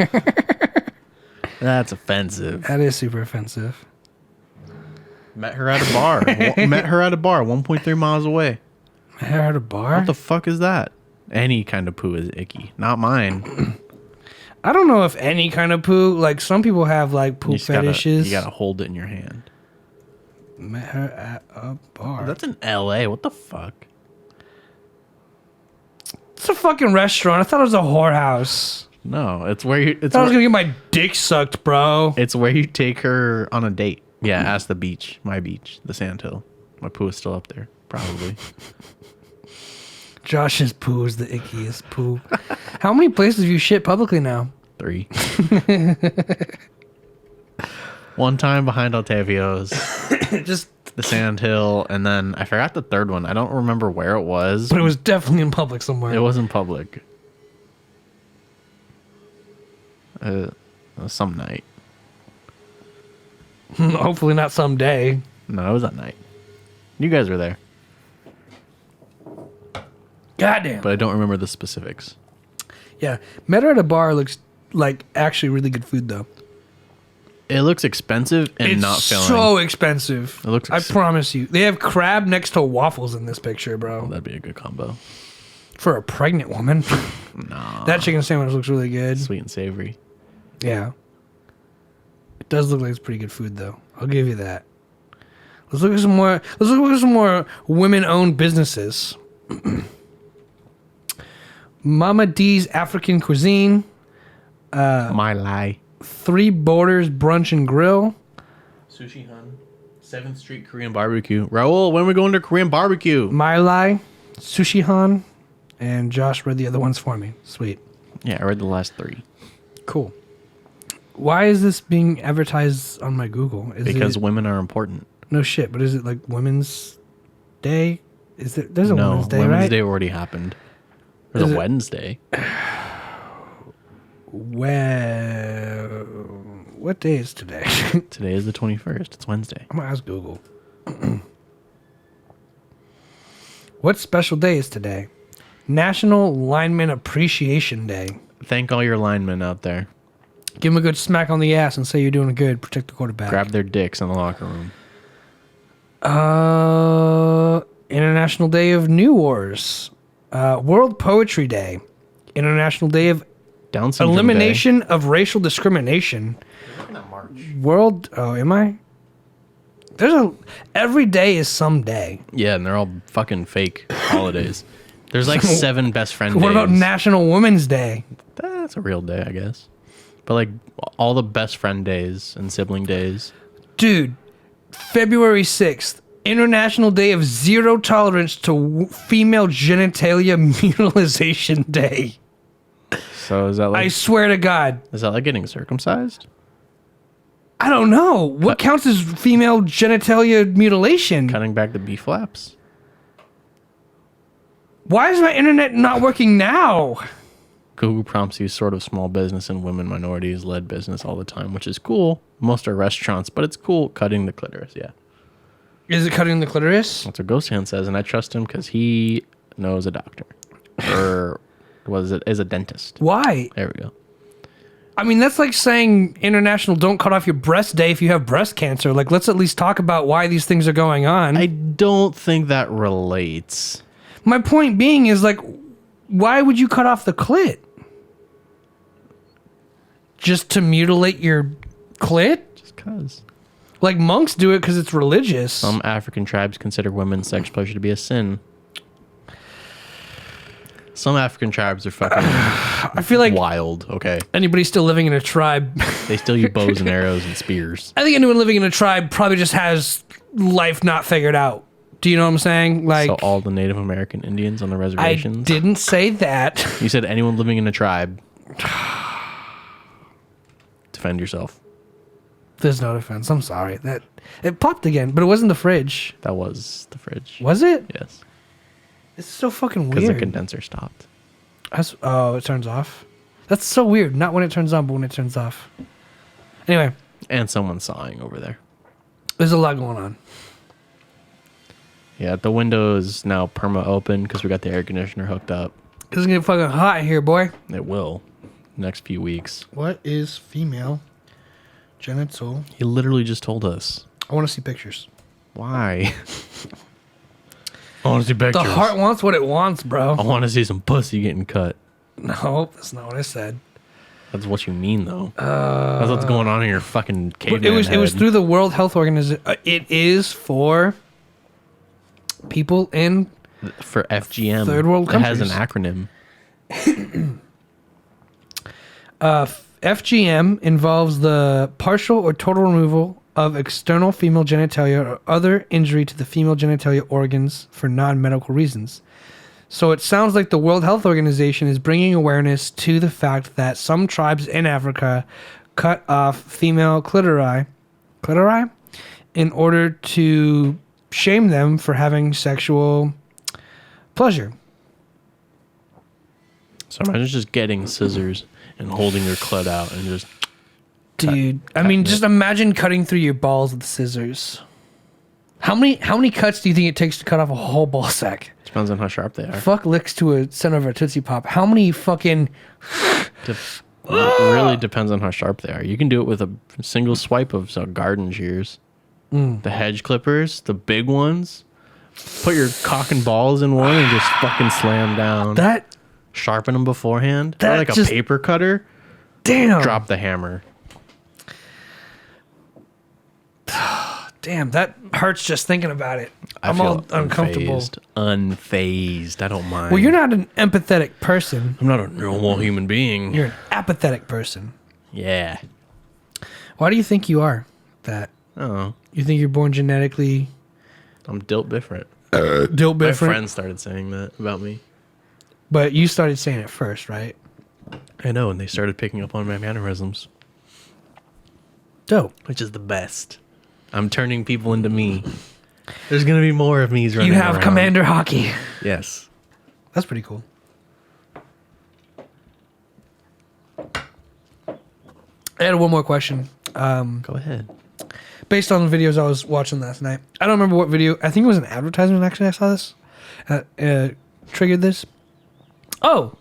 That's offensive. That is super offensive. Met her at a bar. Met her at a bar 1.3 miles away. Met her at a bar? What the fuck is that? Any kind of poo is icky. Not mine. I don't know if any kind of poo, like some people have like poop fetishes. You gotta hold it in your hand. Met her at a bar. That's in LA. What the fuck? It's a fucking restaurant. I thought it was a whorehouse. No, it's where you. I It's thought I was where, gonna get my dick sucked, bro. it's where you take her on a date. Yeah, ask the beach. My beach, the sandhill. My poo is still up there, probably. Josh's poo is the ickiest poo. How many places have you shit publicly now? 3. One time behind Altavio's, Just, the sandhill, and then I forgot the third one. I don't remember where it was. but it was definitely in public somewhere. It was in public. It was some night. Hopefully not someday. No, it was at night. You guys were there, Goddamn. but I don't remember the specifics. Yeah, met her at a bar looks like actually really good food though. It looks expensive and It's not filling. so expensive. It looks I promise you. They have crab next to waffles in this picture, bro. That'd be a good combo. For a pregnant woman. Nah. That chicken sandwich looks really good. Sweet and savory. Yeah. It does look like it's pretty good food though. I'll give you that. Let's look at some more women-owned businesses. Mama D's African Cuisine. My lie. Three Borders Brunch and Grill. Sushi Hun. 7th Street Korean Barbecue. Raul, when are we going to Korean barbecue? My Lai. Sushi Han. And Josh read the other ones for me. Sweet. Yeah, I read the last 3. Cool. Why is this being advertised on my Google? Is Because it, women are important. no shit, but is it like Women's Day? Is there? There's a No, Women's Day, Women's right? Day already happened. There's Is a it- Wednesday. Well, what day is today? Today is the 21st. It's Wednesday. I'm gonna ask Google. What special day is today? National Lineman Appreciation Day. Thank all your linemen out there. Give them a good smack on the ass and say you're doing good. Protect the quarterback. Grab their dicks in the locker room. International Day of New Wars. World Poetry Day. International Day of Down syndrome Elimination of Racial Discrimination. World... Oh, am I? Every day is some day. Day. Yeah, and they're all fucking fake holidays. There's like 7 best friend days. What about National Women's Day? That's a real day, I guess. But like all the best friend days and sibling days. Dude, February 6th, International Day of Zero Tolerance to Female Genitalia Mutilization Day. So is that like... I swear to God. Is that like getting circumcised? I don't know. What counts as female genitalia mutilation? Cutting back the B-flaps? Why is my internet not working now? Google prompts use sort of small business and women minorities led business all the time, which is cool. Most are restaurants, but it's cool cutting the clitoris, yeah. Is it cutting the clitoris? That's what Ghost Hand says, and I trust him because he knows a doctor. Or is a dentist. Why? There we go. I mean, that's like saying International Don't Cut Off Your Breast Day if you have breast cancer. Like, let's at least talk about why these things are going on. I don't think that relates. My point being is, like, why would you cut off the clit? Just to mutilate your clit? Just because. Like, monks do it because it's religious. Some African tribes consider women's sex pleasure to be a sin. Some African tribes are fucking I feel like wild, okay? anybody still living in a tribe... They still use bows and arrows and spears. I think anyone living in a tribe probably just has life not figured out. Do you know what I'm saying? Like, So all the Native American Indians on the I reservations? didn't say that. You said anyone living in a tribe. Defend yourself. There's no defense. I'm sorry. That it popped again, but it wasn't the fridge. That was the fridge. Was it? Yes. It's so fucking Because the weird. condenser stopped. It turns off. That's so weird. Not when it turns on, but when it turns off. Anyway, And someone's sawing over there. there's a lot going on. Yeah, the window is now perma open because we got the air conditioner hooked up. It's gonna get fucking hot here, boy. It will. Next few weeks. What is female genital? He literally just told us. I want to see pictures. Why? I want to see pictures. The heart wants what it wants, bro. I want to see some pussy getting cut. No, that's not what I said. That's what you mean, though. That's what's going on in your fucking caveman It was head. through the World Health Organization. It is for people in For FGM. Third world It has an countries. acronym. FGM involves the partial or total removal of external female genitalia or other injury to the female genitalia organs for non-medical reasons. So it sounds like the World Health Organization is bringing awareness to the fact that some tribes in Africa cut off female clitori in order to shame them for having sexual pleasure. So imagine just getting scissors and holding your clit out and just... Dude, I mean, just imagine cutting through your balls with scissors. How many cuts do you think it takes to cut off a whole ball sack? Depends on how sharp they are. Fuck licks to a center of a Tootsie Pop. How many fucking... It really depends on how sharp they are. You can do it with a single swipe of some garden shears. The hedge clippers, the big ones. Put your cock and balls in one and just fucking slam down. That... Sharpen them beforehand. Or That like just- a paper cutter. Damn. Drop the hammer. Damn, that hurts just thinking about it. I I'm feel all uncomfortable. Unfazed. I don't mind. Well, you're not an empathetic person. I'm not a normal human being. You're an apathetic person. Yeah. Why do you think you are that? Oh, You think you're born genetically I'm built different. built My different? friends started saying that about me. But you started saying it first, right? I know, and they started picking up on my mannerisms, Dope. which is the best. I'm turning people into me. There's gonna be more of me's running You have around. Commander Hockey. Yes. That's pretty cool. I had one more question. Go ahead. Based on the videos I was watching last night. I don't remember what video. I think it was an advertisement, actually. I saw this. Triggered this. Oh.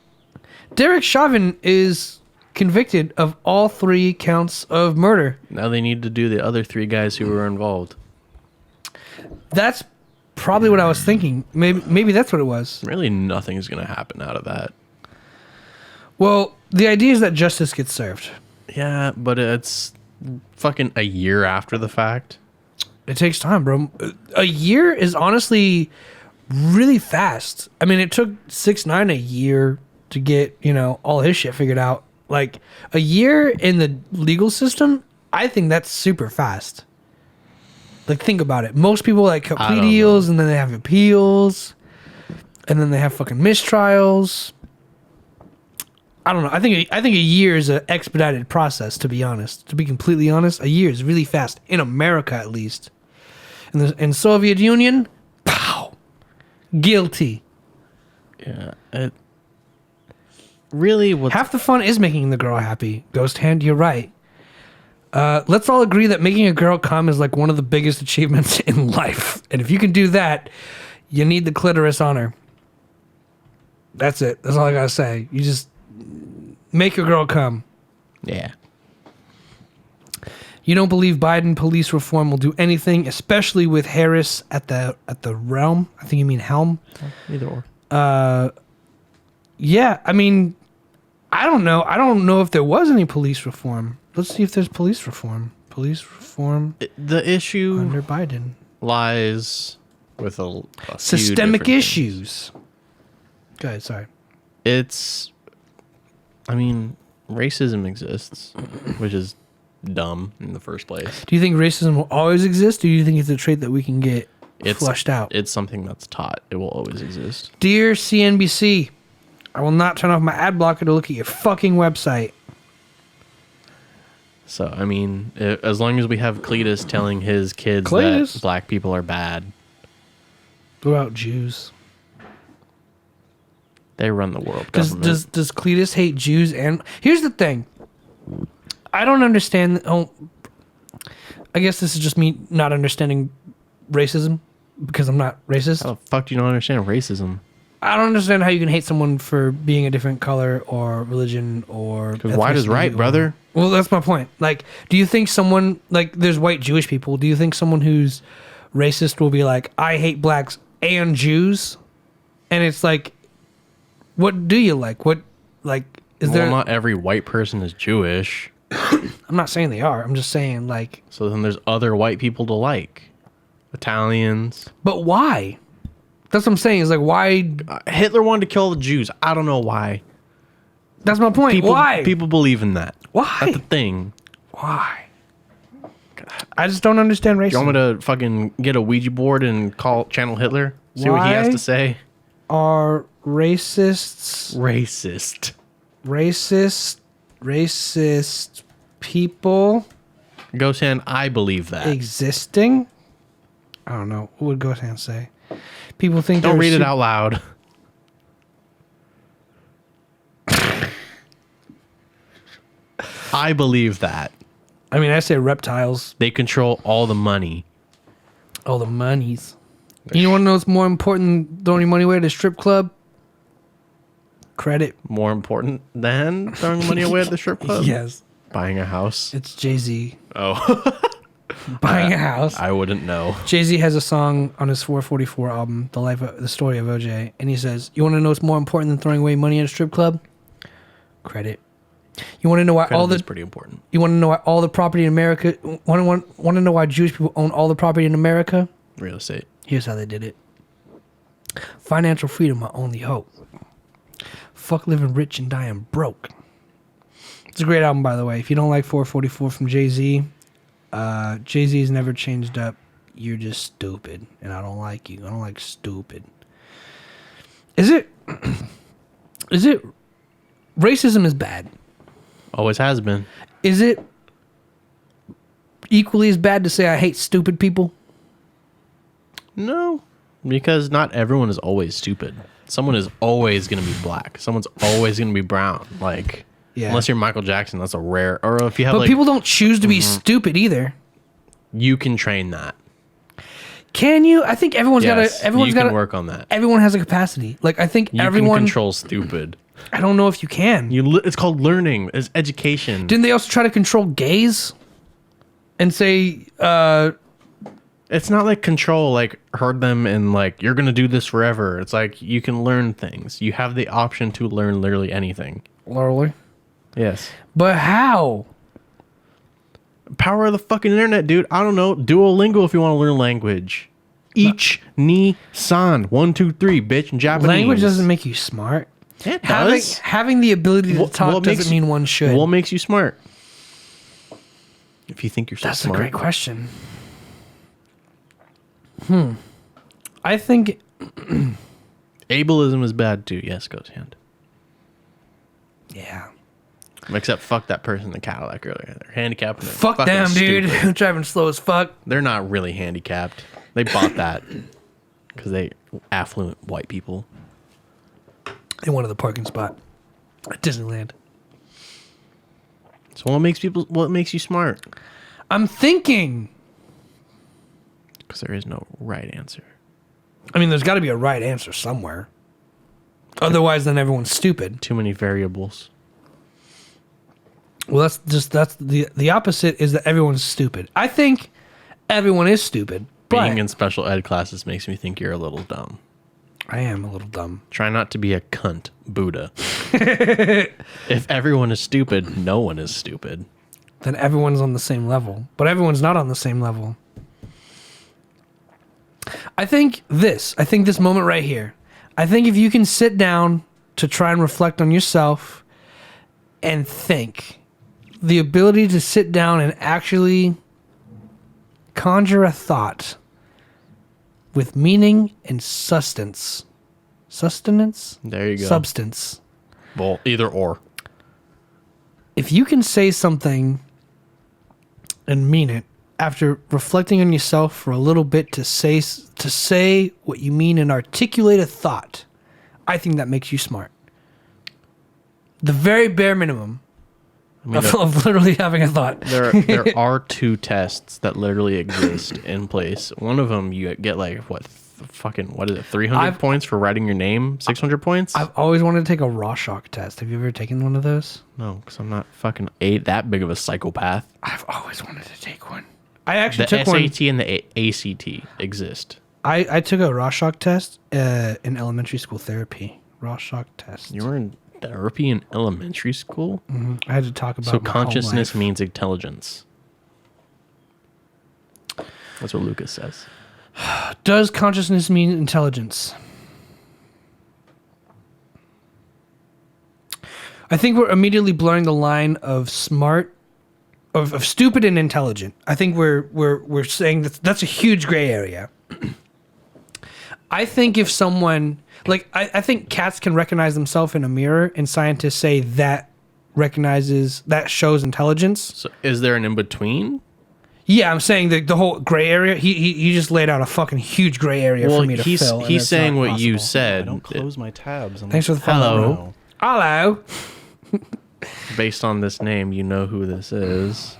Derek Chauvin is convicted of all 3 counts of murder. Now they need to do the other 3 guys who were involved. That's probably what I was thinking. Maybe that's what it was. Really, nothing is going to happen out of that. Well, the idea is that justice gets served. Yeah, but it's fucking a year after the fact. It takes time, bro. A year is honestly really fast. I mean, it took 6ix9ine a year to get, all his shit figured out. Like, a year in the legal system, I think that's super fast. Like, think about it. Most people, cut plea deals, and then they have appeals, and then they have fucking mistrials. I don't know. I think a year is an expedited process, to be honest. To be completely honest, a year is really fast. In America, at least. In Soviet Union, pow! Guilty. Yeah. Really, half the fun is making the girl happy. Ghost Hand, you're right. Let's all agree that making a girl come is like one of the biggest achievements in life. And if you can do that, you need the clitoris on her. That's it. That's all I gotta say. You just make a girl come. Yeah. You don't believe Biden police reform will do anything, especially with Harris at the realm. I think you mean helm. Either or. Yeah, I mean, I don't know. I don't know if there was any police reform. Let's see if there's police reform. Police reform. The issue under Biden lies with a systemic issues. Go ahead. Sorry. Racism exists, which is dumb in the first place. Do you think racism will always exist, or do you think it's a trait that we can get flushed out? It's something that's taught. It will always exist. Dear CNBC, I will not turn off my ad blocker to look at your fucking website. So, as long as we have Cletus telling his kids that black people are bad. What about Jews? They run the world government. Does Cletus hate Jews? And here's the thing. I don't understand. I guess this is just me not understanding racism because I'm not racist. How the fuck do you not understand racism? I don't understand how you can hate someone for being a different color or religion or. Because white is right, brother. Well, that's my point. Like, do you think someone there's white Jewish people? Do you think someone who's racist will be like, I hate blacks and Jews? And it's like, what do you like? What is there? Not every white person is Jewish. I'm not saying they are. I'm just saying So then there's other white people to like. Italians. But why? That's what I'm saying. Is why Hitler wanted to kill the Jews. I don't know why. That's my point. Why? People believe in that. Why? That's the thing. Why? I just don't understand racism. You want me to fucking get a Ouija board and channel Hitler? See what he has to say? Are racists racist people Ghost Hand, I believe that. existing? I don't know. What would Ghost Hand say? People think Don't read it out loud. I believe that. I say reptiles. They control all the money. All the monies. You want to know what's more important than throwing your money away at a strip club? Credit. More important than throwing money away at the strip club? Yes. Buying a house? It's Jay-Z. Oh. Buying a house. I wouldn't know. Jay-Z has a song on his 444 album, The Story of OJ, and he says, you want to know what's more important than throwing away money at a strip club? Credit. You want to know why Credit is pretty important. You want to know why all the property in America? Want to know why Jewish people own all the property in America? Real estate. Here's how they did it. Financial freedom, my only hope. Fuck living rich and dying broke. It's a great album, by the way. If you don't like 444 from Jay-Z, Jay-Z's never changed up. You're just stupid, and I don't like you. I don't like stupid. Is it racism is bad? Always has been. Is it equally as bad to say I hate stupid people? No, because not everyone is always stupid. Someone is always going to be black. Someone's always going to be brown. Unless you're Michael Jackson, that's a rare. Or if you have, but people don't choose to be stupid either. You can train that. Can you? I think everyone's got to. You can work on that. Everyone has a capacity. I think you everyone can control stupid. I don't know if you can. It's called learning. It's education. Didn't they also try to control gays? And say, It's not like control, like herd them and like you're gonna do this forever. It's like you can learn things. You have the option to learn literally anything. Literally. Yes. But how? Power of the fucking internet, dude. I don't know. Duolingo if you want to learn language. Ich, ni, san. 1, 2, 3, bitch, in Japanese. Language doesn't make you smart. It does. Having the ability to talk doesn't mean one should. What makes you smart? If you think you're so That's smart. a great question. I think Ableism is bad too. Yes, goes hand. yeah. Except fuck that person in the Cadillac earlier. They're handicapped. And they're Fuck fucking them, dude. stupid. Driving slow as fuck. They're not really handicapped. They bought that because they affluent white people. In one of the parking spot at Disneyland. So what makes you smart? I'm thinking. Because there is no right answer. I mean, there's got to be a right answer somewhere. Otherwise, then everyone's stupid. Too many variables. Well, that's the opposite is that everyone's stupid. I think everyone is stupid. But Being in special ed classes makes me think you're a little dumb. I am a little dumb. Try not to be a cunt, Buddha. If everyone is stupid, no one is stupid. Then everyone's on the same level. But everyone's not on the same level. I think this moment right here. I think if you can sit down to try and reflect on yourself and think, the ability to sit down and actually conjure a thought with meaning and sustenance. Sustenance? There you go. Substance. Well, either or. If you can say something and mean it after reflecting on yourself for a little bit to say what you mean and articulate a thought, I think that makes you smart. The very bare minimum of literally having a thought. There are 2 tests that literally exist in place. One of them you get like what is it? 300 points for writing your name. 600 points. I've always wanted to take a Rorschach test. Have you ever taken one of those? No, because I'm not fucking that big of a psychopath. I've always wanted to take one. I actually The took one. SAT and the ACT exist. I took a Rorschach test in elementary school therapy. Rorschach test. You were in therapy in elementary school? I had to talk about So my whole consciousness life. means intelligence. That's what Lucas says. Does consciousness mean intelligence? I think we're immediately blurring the line of smart, of stupid and intelligent. I think we're saying that's a huge gray area. I think if someone I think cats can recognize themselves in a mirror, and scientists say that shows intelligence. So is there an in-between? Yeah, I'm saying the whole gray area. He just laid out a fucking huge gray area for me to fill. and he's it's saying not what you possible. said. I don't close my tabs. Thanks for the follow. Hello. Hello. Based on this name, you know who this is.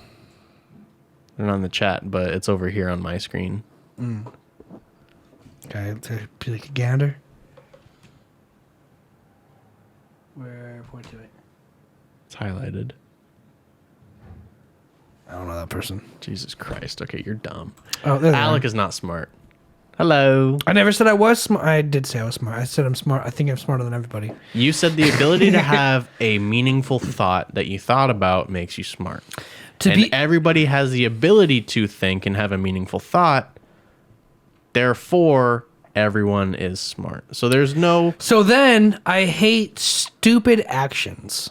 They're not in the chat, but it's over here on my screen. Okay, to be like a gander. Where point to it? It's highlighted. I don't know that person. Jesus Christ. Okay, you're dumb. Oh, there they Alec are. is not smart. Hello. I never said I was smart. I did say I was smart. I said I'm smart. I think I'm smarter than everybody. You said the ability to have a meaningful thought that you thought about makes you smart. Everybody has the ability to think and have a meaningful thought. Therefore, everyone is smart. So there's no... So then I hate stupid actions.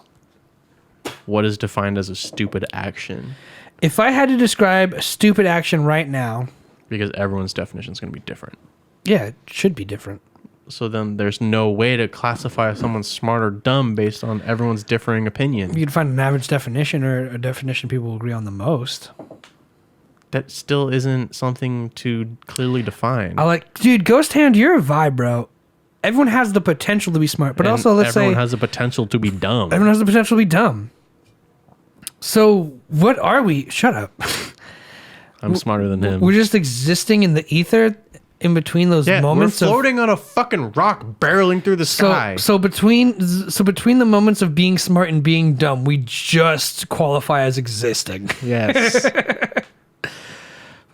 What is defined as a stupid action? If I had to describe a stupid action right now, Because everyone's definition is going to be different. yeah, it should be different. So then there's no way to classify if someone's smart or dumb based on everyone's differing opinion. You can find an average definition or a definition people agree on the most. That still isn't something to clearly define. Dude, Ghost Hand, you're a vibe, bro. Everyone has the potential to be smart, but And also let's say everyone has the potential to be dumb. everyone has the potential to be dumb. So what are we? Shut up. I'm smarter than him. We're just existing in the ether in between those Yeah, moments we're of floating on a fucking rock barreling through the sky. so between the moments of being smart and being dumb, we just qualify as existing. Yes.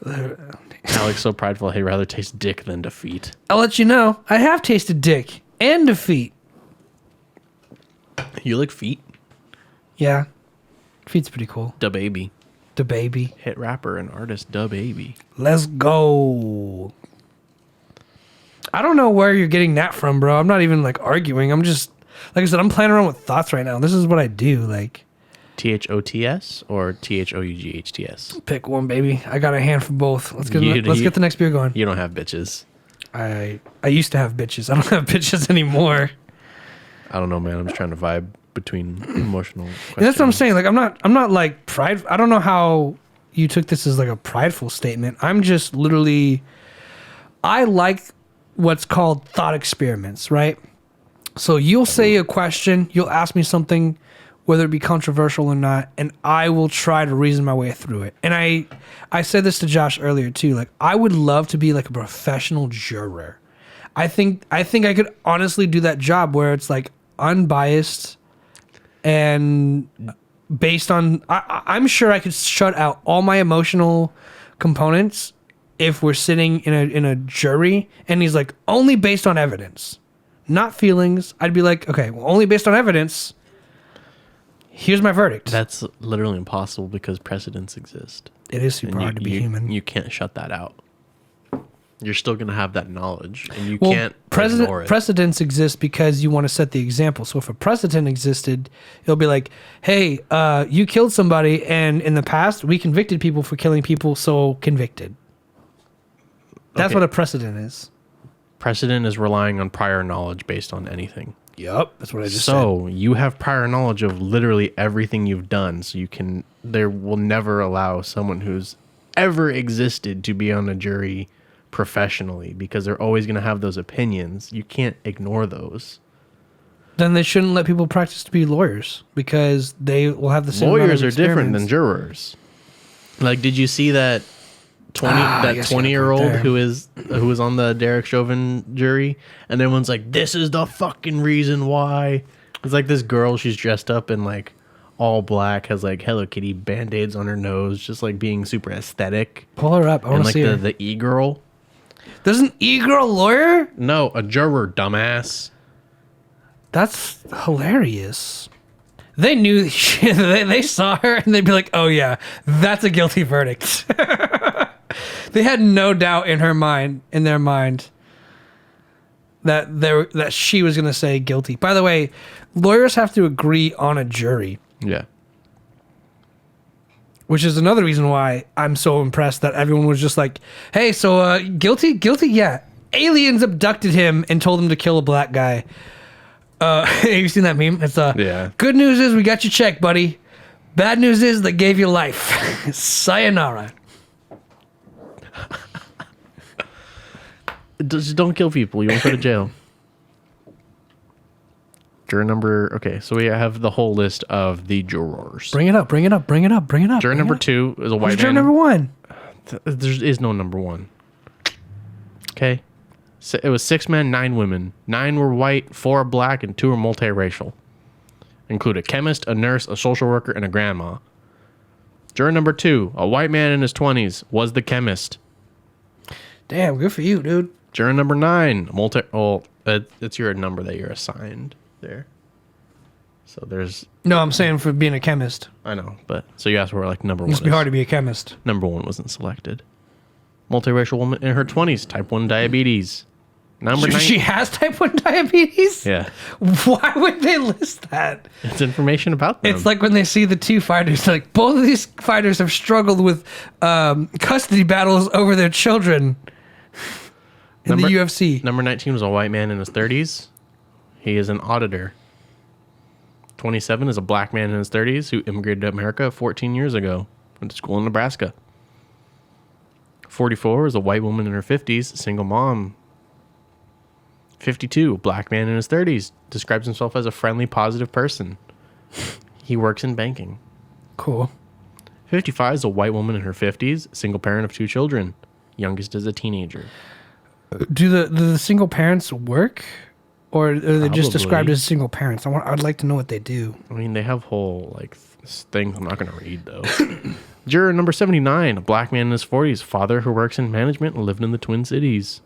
Alec's so prideful he'd rather taste dick than defeat. I'll let you know, I have tasted dick and defeat. You like feet? Yeah. Feet's pretty cool. Da baby. The baby. Hit rapper and artist Da Baby. Let's go. I don't know where you're getting that from, bro. I'm not even like arguing. I'm just, like I said, I'm playing around with thoughts right now. This is what I do. Like, THOTS or THOUGHTS? pick one, baby. I got a hand for both. Let's get You- the next beer going. You don't have bitches. I used to have bitches. I don't have bitches anymore. I don't know, man. I'm just trying to vibe between emotional questions. And that's what I'm saying. Like, I'm not like pride. I don't know how you took this as like a prideful statement. I'm just literally, I like what's called thought experiments, right? So you'll say a question, you'll ask me something, whether it be controversial or not, and I will try to reason my way through it. And I said this to Josh earlier too. Like, I would love to be like a professional juror. I think I could honestly do that job where it's like unbiased and based on. I'm sure I could shut out all my emotional components if we're sitting in a jury and he's like, only based on evidence, not feelings. I'd be like, okay, well, only based on evidence. Here's my verdict. That's literally impossible because precedents exist. It is super And hard to be human. You can't shut that out. You're still going to have that knowledge, and you can't ignore it. Precedents exist because you want to set the example. So if a precedent existed, it'll be like, hey, you killed somebody, and in the past, we convicted people for killing people, so convicted. That's Okay. what a precedent is. Precedent is relying on prior knowledge based on anything. Yep, that's what I just said. So you have prior knowledge of literally everything you've done. So there will never allow someone who's ever existed to be on a jury professionally because they're always going to have those opinions. You can't ignore those. Then they shouldn't let people practice to be lawyers because they will have the same amount Lawyers of are different than experiments. jurors. Like, did you see that 20-year-old there. who was on the Derek Chauvin jury, and everyone's like, this is the fucking reason why. It's like this girl, she's dressed up in like all black, has like Hello Kitty band-aids on her nose, just like being super aesthetic. Pull her up. I want And to like see her. the e-girl. There's an e-girl lawyer? No, a juror, dumbass. That's hilarious. They knew they saw her and they'd be like, "Oh yeah, that's a guilty verdict." They had no doubt in their mind that she was going to say guilty. By the way, lawyers have to agree on a jury, Yeah. which is another reason why I'm so impressed that everyone was just like, "Hey, so guilty, yeah. Aliens abducted him and told him to kill a black guy." Have you seen that meme? It's Yeah. Good news is we got your check, buddy. Bad news is they gave you life. Sayonara. Just don't kill people. You won't go to jail. Juror number... Okay, so we have the whole list of the jurors. Bring it up. Juror number 2 is a white Who's man. juror number 1? There is no number 1. Okay? So it was 6 men, 9 women. 9 were white, 4 are black, and 2 are multiracial. Include a chemist, a nurse, a social worker, and a grandma. Juror number 2, a white man in his 20s, was the chemist. Damn, good for you, dude. Juror number 9, it's your number that you're assigned there. So there's... No, I'm saying for being a chemist. I know, but... So you asked where, like, number It 1 must be hard to be a chemist. Number 1 wasn't selected. Multiracial woman in her 20s, type 1 diabetes. Number 9... She has type 1 diabetes? Yeah. Why would they list that? It's information about them. It's like when they see the 2 fighters, like, both of these fighters have struggled with custody battles over their children in the UFC. Number 19 was a white man in his 30s. He is an auditor. 27 is a black man in his 30s who immigrated to America 14 years ago. Went to school in Nebraska. 44 is a white woman in her 50s, single mom. 52, black man in his 30s, describes himself as a friendly, positive person. He works in banking. Cool. 55 is a white woman in her 50s, single parent of 2 children. Youngest is a teenager. Do the single parents work, or are they just described Probably. as single parents? I'd like to know what they do. I mean, they have whole like things I'm not going to read though. Juror number 79, a black man in his 40s, father who works in management and lived in the Twin Cities.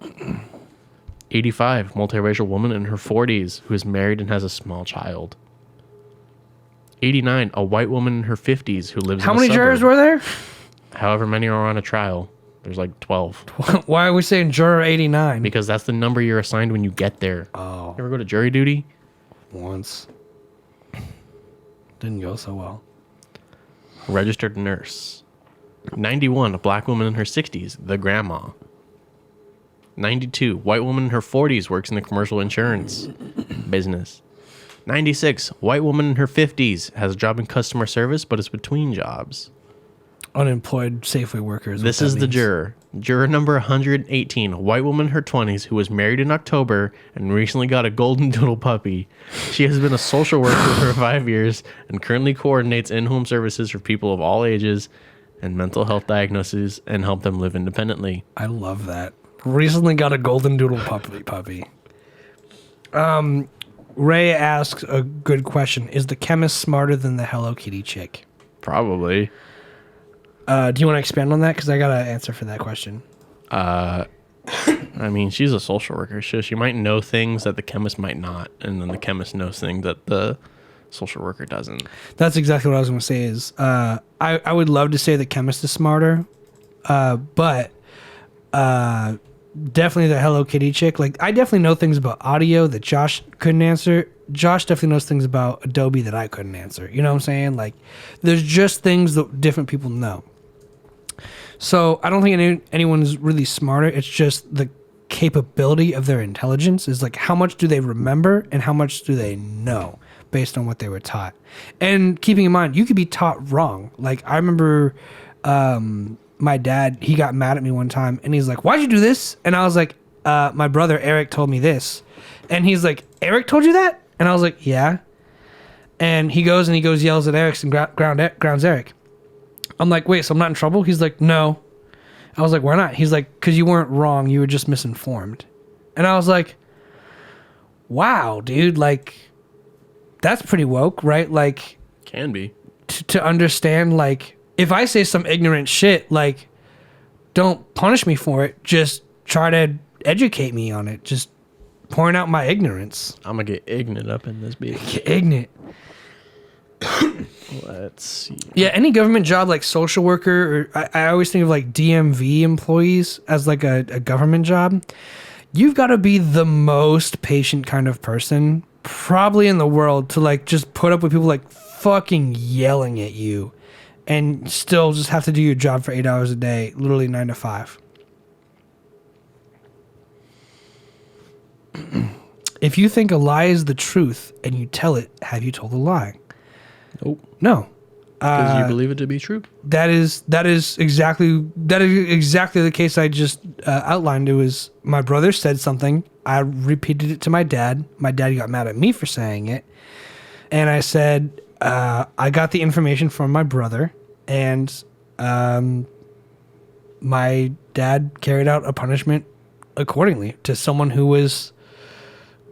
85, multiracial woman in her 40s who is married and has a small child. 89, a white woman in her 50s who lives How in a many jurors suburb. were there? However many are on a trial. There's like 12. Why are we saying juror 89? Because that's the number you're assigned when you get there. Oh, You ever go to jury duty? once. Didn't go so well. Registered nurse. 91, a black woman in her 60s, the grandma. 92, white woman in her 40s works in the commercial insurance business. 96, white woman in her 50s has a job in customer service but is between jobs. Unemployed Safeway workers. This is the juror. Juror number 118, a white woman in her 20s who was married in October and recently got a golden doodle puppy. She has been a social worker for 5 years and currently coordinates in-home services for people of all ages and mental health diagnoses and help them live independently. I love that. Recently got a golden doodle puppy. Ray asks a good question. Is the chemist smarter than the Hello Kitty chick? Probably. Do you want to expand on that? Because I got an answer for that question. I mean, she's a social worker, so she might know things that the chemist might not, and then the chemist knows things that the social worker doesn't. That's exactly what I was going to say is I would love to say the chemist is smarter, but definitely the Hello Kitty chick. Like, I definitely know things about audio that Josh couldn't answer. Josh definitely knows things about Adobe that I couldn't answer. You know what I'm saying? Like, there's just things that different people know. So I don't think anyone's really smarter. It's just the capability of their intelligence is like how much do they remember and how much do they know based on what they were taught. And keeping in mind, you could be taught wrong. Like, I remember my dad, he got mad at me one time and he's like, "Why'd you do this?" And I was like, my brother Eric told me this. And he's like, "Eric told you that?" And I was like, "Yeah." And he goes yells at Eric and grounds Eric. I'm like, "Wait, so I'm not in trouble?" He's like, "No." I was like, "Why not?" He's like, "Because you weren't wrong. You were just misinformed." And I was like, "Wow, dude, like, that's pretty woke, right?" Like, Can be. to understand, like, if I say some ignorant shit, like, don't punish me for it. Just try to educate me on it. Just point out my ignorance. I'm going to get ignorant up in this bitch. Get ignorant. Let's see. Yeah, any government job like social worker, or I always think of like DMV employees as like a government job. You've got to be the most patient kind of person probably in the world to like just put up with people like fucking yelling at you and still just have to do your job for 8 hours a day, literally 9 to 5. If you think a lie is the truth and you tell it, have you told a lie? Nope. No. Because you believe it to be true. That is exactly the case I just outlined. It was my brother said something. I repeated it to my dad. My dad got mad at me for saying it, and I said I got the information from my brother, and my dad carried out a punishment accordingly to someone who was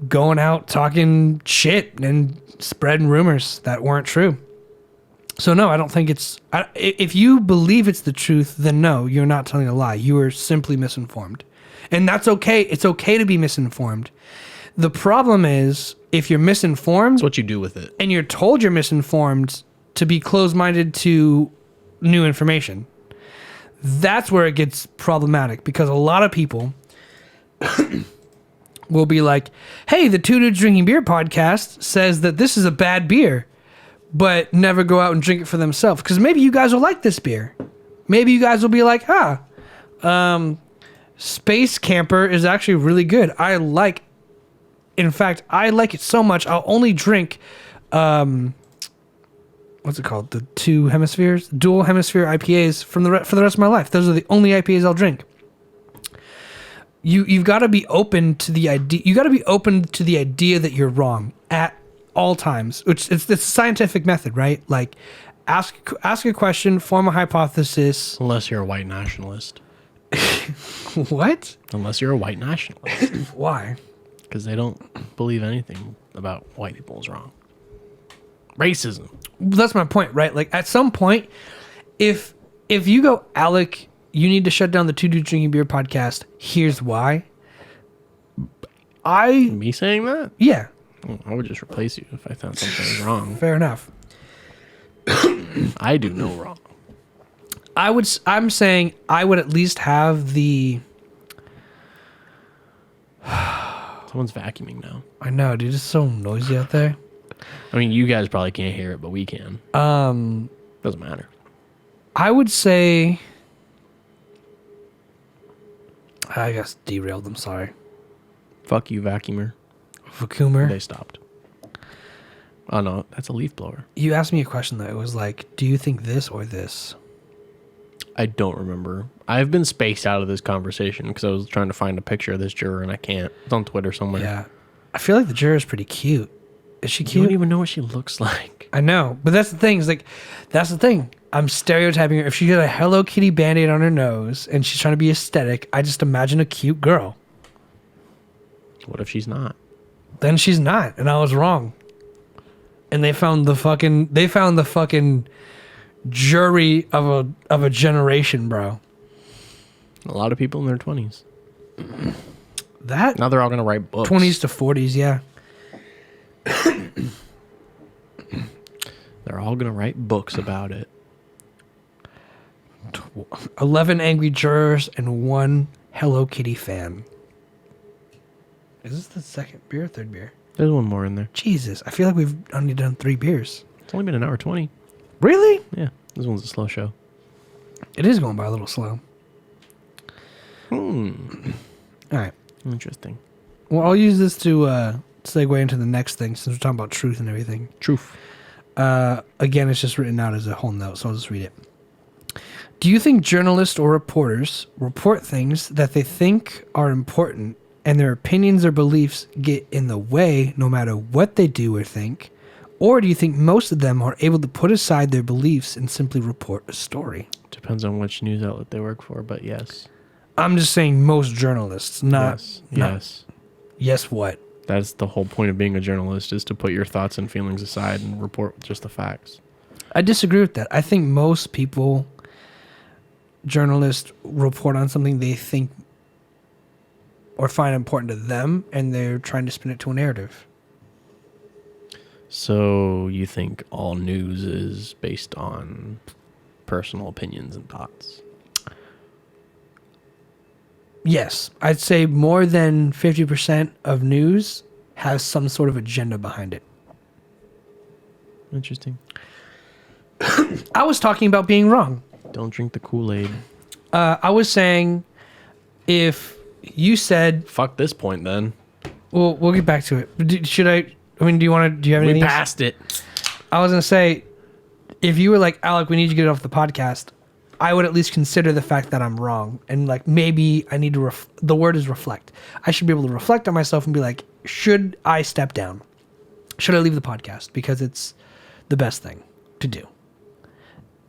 going out talking shit and spreading rumors that weren't true. So no, I don't think it's... if you believe it's the truth, then no, you're not telling a lie. You are simply misinformed. And that's okay. It's okay to be misinformed. The problem is, if you're misinformed... It's what you do with it. And you're told you're misinformed to be closed-minded to new information. That's where it gets problematic, because a lot of people will be like, "Hey, the Two Dudes Drinking Beer podcast says that this is a bad beer," but never go out and drink it for themselves. Because maybe you guys will like this beer. Maybe you guys will be like, Space Camper is actually really good. In fact, I like it so much, I'll only drink, what's it called? The dual hemisphere IPAs for the rest of my life. Those are the only IPAs I'll drink. You've got to be open to the idea. You got to be open to the idea that you're wrong at all times, which it's a scientific method, right? Like, ask a question, form a hypothesis. Unless you're a white nationalist. What? Unless you're a white nationalist. Why? Because they don't believe anything about white people is wrong. Racism. That's my point, right? Like at some point, if you go, Alec, you need to shut down the Two Dudes Drinking Beer podcast. Here's why. Me saying that? Yeah, Well, I would just replace you if I thought something was wrong. fair enough. I do no wrong. I'm saying I would at least have the. Someone's vacuuming now. I know, dude. It's so noisy out there. I mean, you guys probably can't hear it, but we can. Doesn't matter. I would say. I guess derailed. I'm sorry. Fuck you, vacuumer. Vacuumer. They stopped. Oh, no. That's a leaf blower. You asked me a question that was like, do you think this or this? I don't remember. I've been spaced out of this conversation because I was trying to find a picture of this juror and I can't. It's on Twitter somewhere. Yeah. I feel like the juror is pretty cute. Is she You cute? don't even know what she looks like. I know, but that's the thing. Is like, that's the thing. I'm stereotyping her. If she got a Hello Kitty Band-Aid on her nose and she's trying to be aesthetic, I just imagine a cute girl. What if she's not? Then she's not, and I was wrong. And they found the fucking jury of a generation, bro. A lot of people in their 20s. That Now they're all going to write books. 20s to 40s, yeah. They're all going to write books about it. 11 angry jurors and 1 Hello Kitty fan. Is this the second beer or third beer? There's one more in there. Jesus, I feel like we've only done 3 beers. It's only been an hour 20. Really? Yeah, this one's a slow show. It is going by a little slow. Hmm. All right. Interesting. Well, I'll use this to segue into the next thing since we're talking about truth and everything. Truth. Again, it's just written out as a whole note, so I'll just read it. Do you think journalists or reporters report things that they think are important and their opinions or beliefs get in the way no matter what they do or think? Or do you think most of them are able to put aside their beliefs and simply report a story? Depends on which news outlet they work for, but yes. I'm just saying most journalists, not... Yes. not- Yes. Yes, what? That's the whole point of being a journalist, is to put your thoughts and feelings aside and report just the facts. I disagree with that. I think most people, journalists, report on something they think or find important to them, and they're trying to spin it to a narrative. So you think all news is based on personal opinions and thoughts? Yes, I'd say more than 50% of news has some sort of agenda behind it. Interesting. I was talking about being wrong. Don't drink the Kool-Aid. I was saying if you said, Fuck this point then. well, we'll get back to it. Do you have anything? We passed it. I was going to say, if you were like, Alec, we need to get it off the podcast, I would at least consider the fact that I'm wrong. And like, maybe I need to, the word is reflect. I should be able to reflect on myself and be like, should I step down? Should I leave the podcast? Because it's the best thing to do.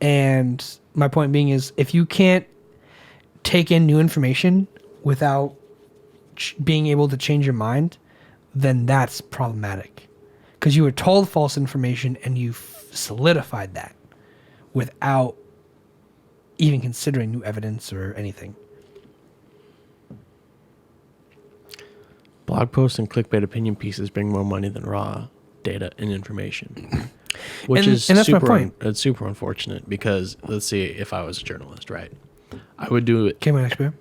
And my point being is, if you can't take in new information without being able to change your mind, then that's problematic. Because you were told false information and you solidified that without even considering new evidence or anything. Blog posts and clickbait opinion pieces bring more money than raw data and information. Which is and that's my super, point. It's super unfortunate because, let's see, if I was a journalist, right? I would do it, Okay, my next beer.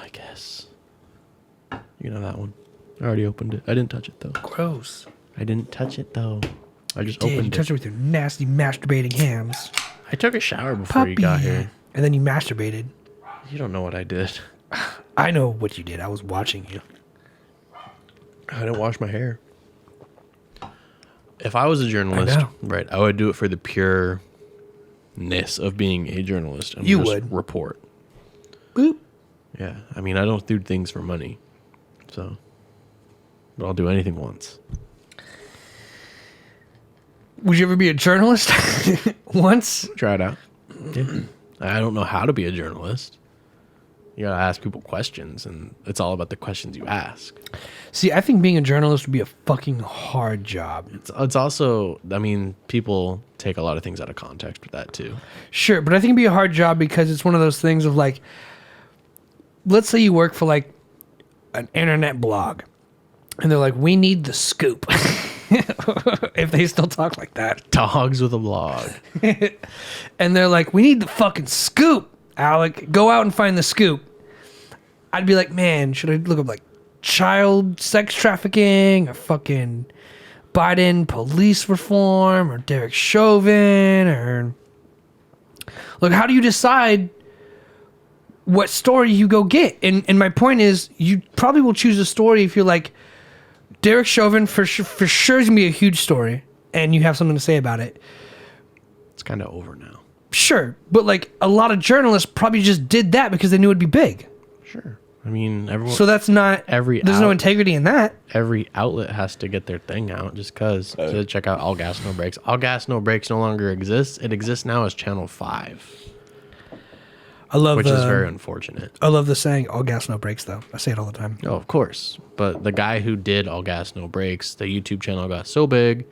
I guess. You know that one. I already opened it. I didn't touch it, though. Gross. I didn't touch it, though. I just Dude, you opened touched it. it with your nasty masturbating hands. I took a shower before you got here. And then you masturbated. You don't know what I did. I know what you did. I was watching you. I didn't wash my hair. If I was a journalist, I know. right, I would do it for the pureness of being a journalist. And You just would. report. Boop. Yeah, I mean, I don't do things for money, so, but I'll do anything once. Would you ever be a journalist? Once? Try it out. Yeah. I don't know how to be a journalist. You gotta ask people questions, and it's all about the questions you ask. See, I think being a journalist would be a fucking hard job. It's also, I mean, people take a lot of things out of context with that too. Sure, but I think it'd be a hard job because it's one of those things of like, let's say you work for like an internet blog, and they're like, we need the scoop. If they still talk like that. Dogs with a blog. And they're like, we need the fucking scoop, Alec. Go out and find the scoop. I'd be like, man, should I look up like child sex trafficking or fucking Biden police reform or Derek Chauvin or... Look, how do you decide what story you go get? And my point is, you probably will choose a story if you're like, Derek Chauvin for sure is going to be a huge story, and you have something to say about it. It's kind of over now. Sure, but like a lot of journalists probably just did that because they knew it'd be big. Sure. I mean, everyone. So that's not... There's no integrity in that. Every outlet has to get their thing out just because. To check out All Gas, No Brakes. All Gas, No Brakes no longer exists. It exists now as Channel 5. Which is very unfortunate. I love the saying, all gas, no brakes, though. I say it all the time. Oh, of course. But the guy who did All Gas, No Brakes, the YouTube channel got so big,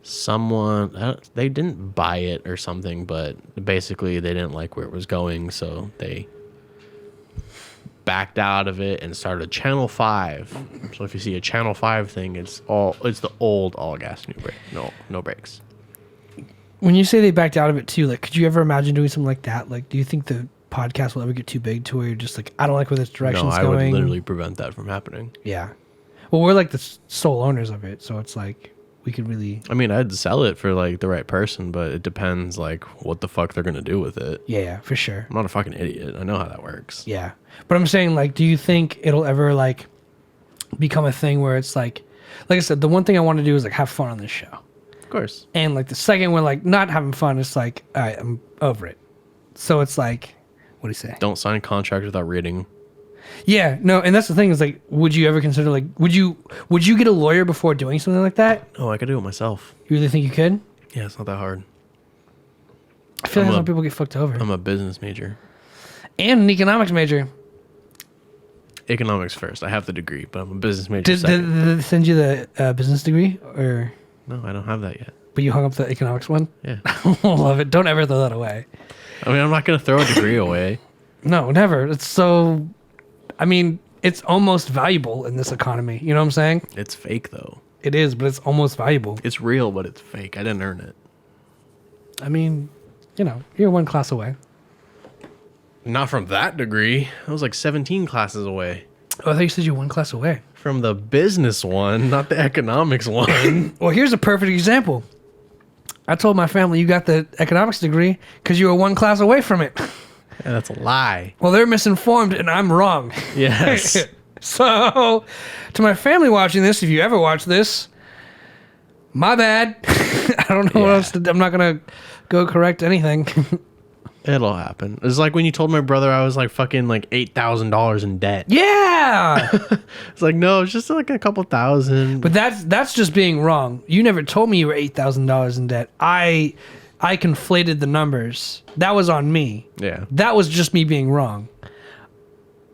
they didn't buy it or something, but basically they didn't like where it was going, so they backed out of it and started Channel 5. So if you see a Channel 5 thing, it's the old All Gas, No Brakes. When you say they backed out of it too, like, could you ever imagine doing something like that? Like, do you think the podcast will ever get too big to where you're just like, I don't like where this direction's going? No, I would literally prevent that from happening. Yeah. Well, we're like the sole owners of it, so it's like we could really... I mean, I'd sell it for like the right person, but it depends like what the fuck they're gonna do with it. Yeah, for sure. I'm not a fucking idiot. I know how that works. Yeah. But I'm saying, like, do you think it'll ever like become a thing where it's like I said, the one thing I want to do is like have fun on this show. Of course. And like the second one, like not having fun, it's like, all right, I'm over it. So it's like, what do you say? Don't sign a contract without reading. Yeah, no, and that's the thing is like, would you ever consider like, would you get a lawyer before doing something like that? Oh, I could do it myself. You really think you could? Yeah, it's not that hard. I feel like some people get fucked over. I'm a business major. And an economics major. Economics first. I have the degree, but I'm a business major Did second. they send you the business degree or? No, I don't have that yet. But you hung up the economics one? Yeah. Love it. Don't ever throw that away. I mean, I'm not going to throw a degree away. No, never. It's so... I mean, it's almost valuable in this economy. You know what I'm saying? It's fake, though. It is, but it's almost valuable. It's real, but it's fake. I didn't earn it. I mean, you know, you're one class away. Not from that degree. I was like 17 classes away. Oh, I thought you said you're one class away. From the business one, not the economics one. Well, here's a perfect example. I told my family you got the economics degree because you were one class away from it. Yeah, that's a lie. Well, they're misinformed and I'm wrong. Yes. So, to my family watching this, if you ever watch this, my bad. I don't know what else to do. I'm not going to go correct anything. It'll happen. It's like when you told my brother I was like fucking like $8,000 in debt. Yeah. It's like, no, it's just like a couple thousand. But that's just being wrong. You never told me you were $8,000 in debt. I conflated the numbers. That was on me. Yeah. That was just me being wrong.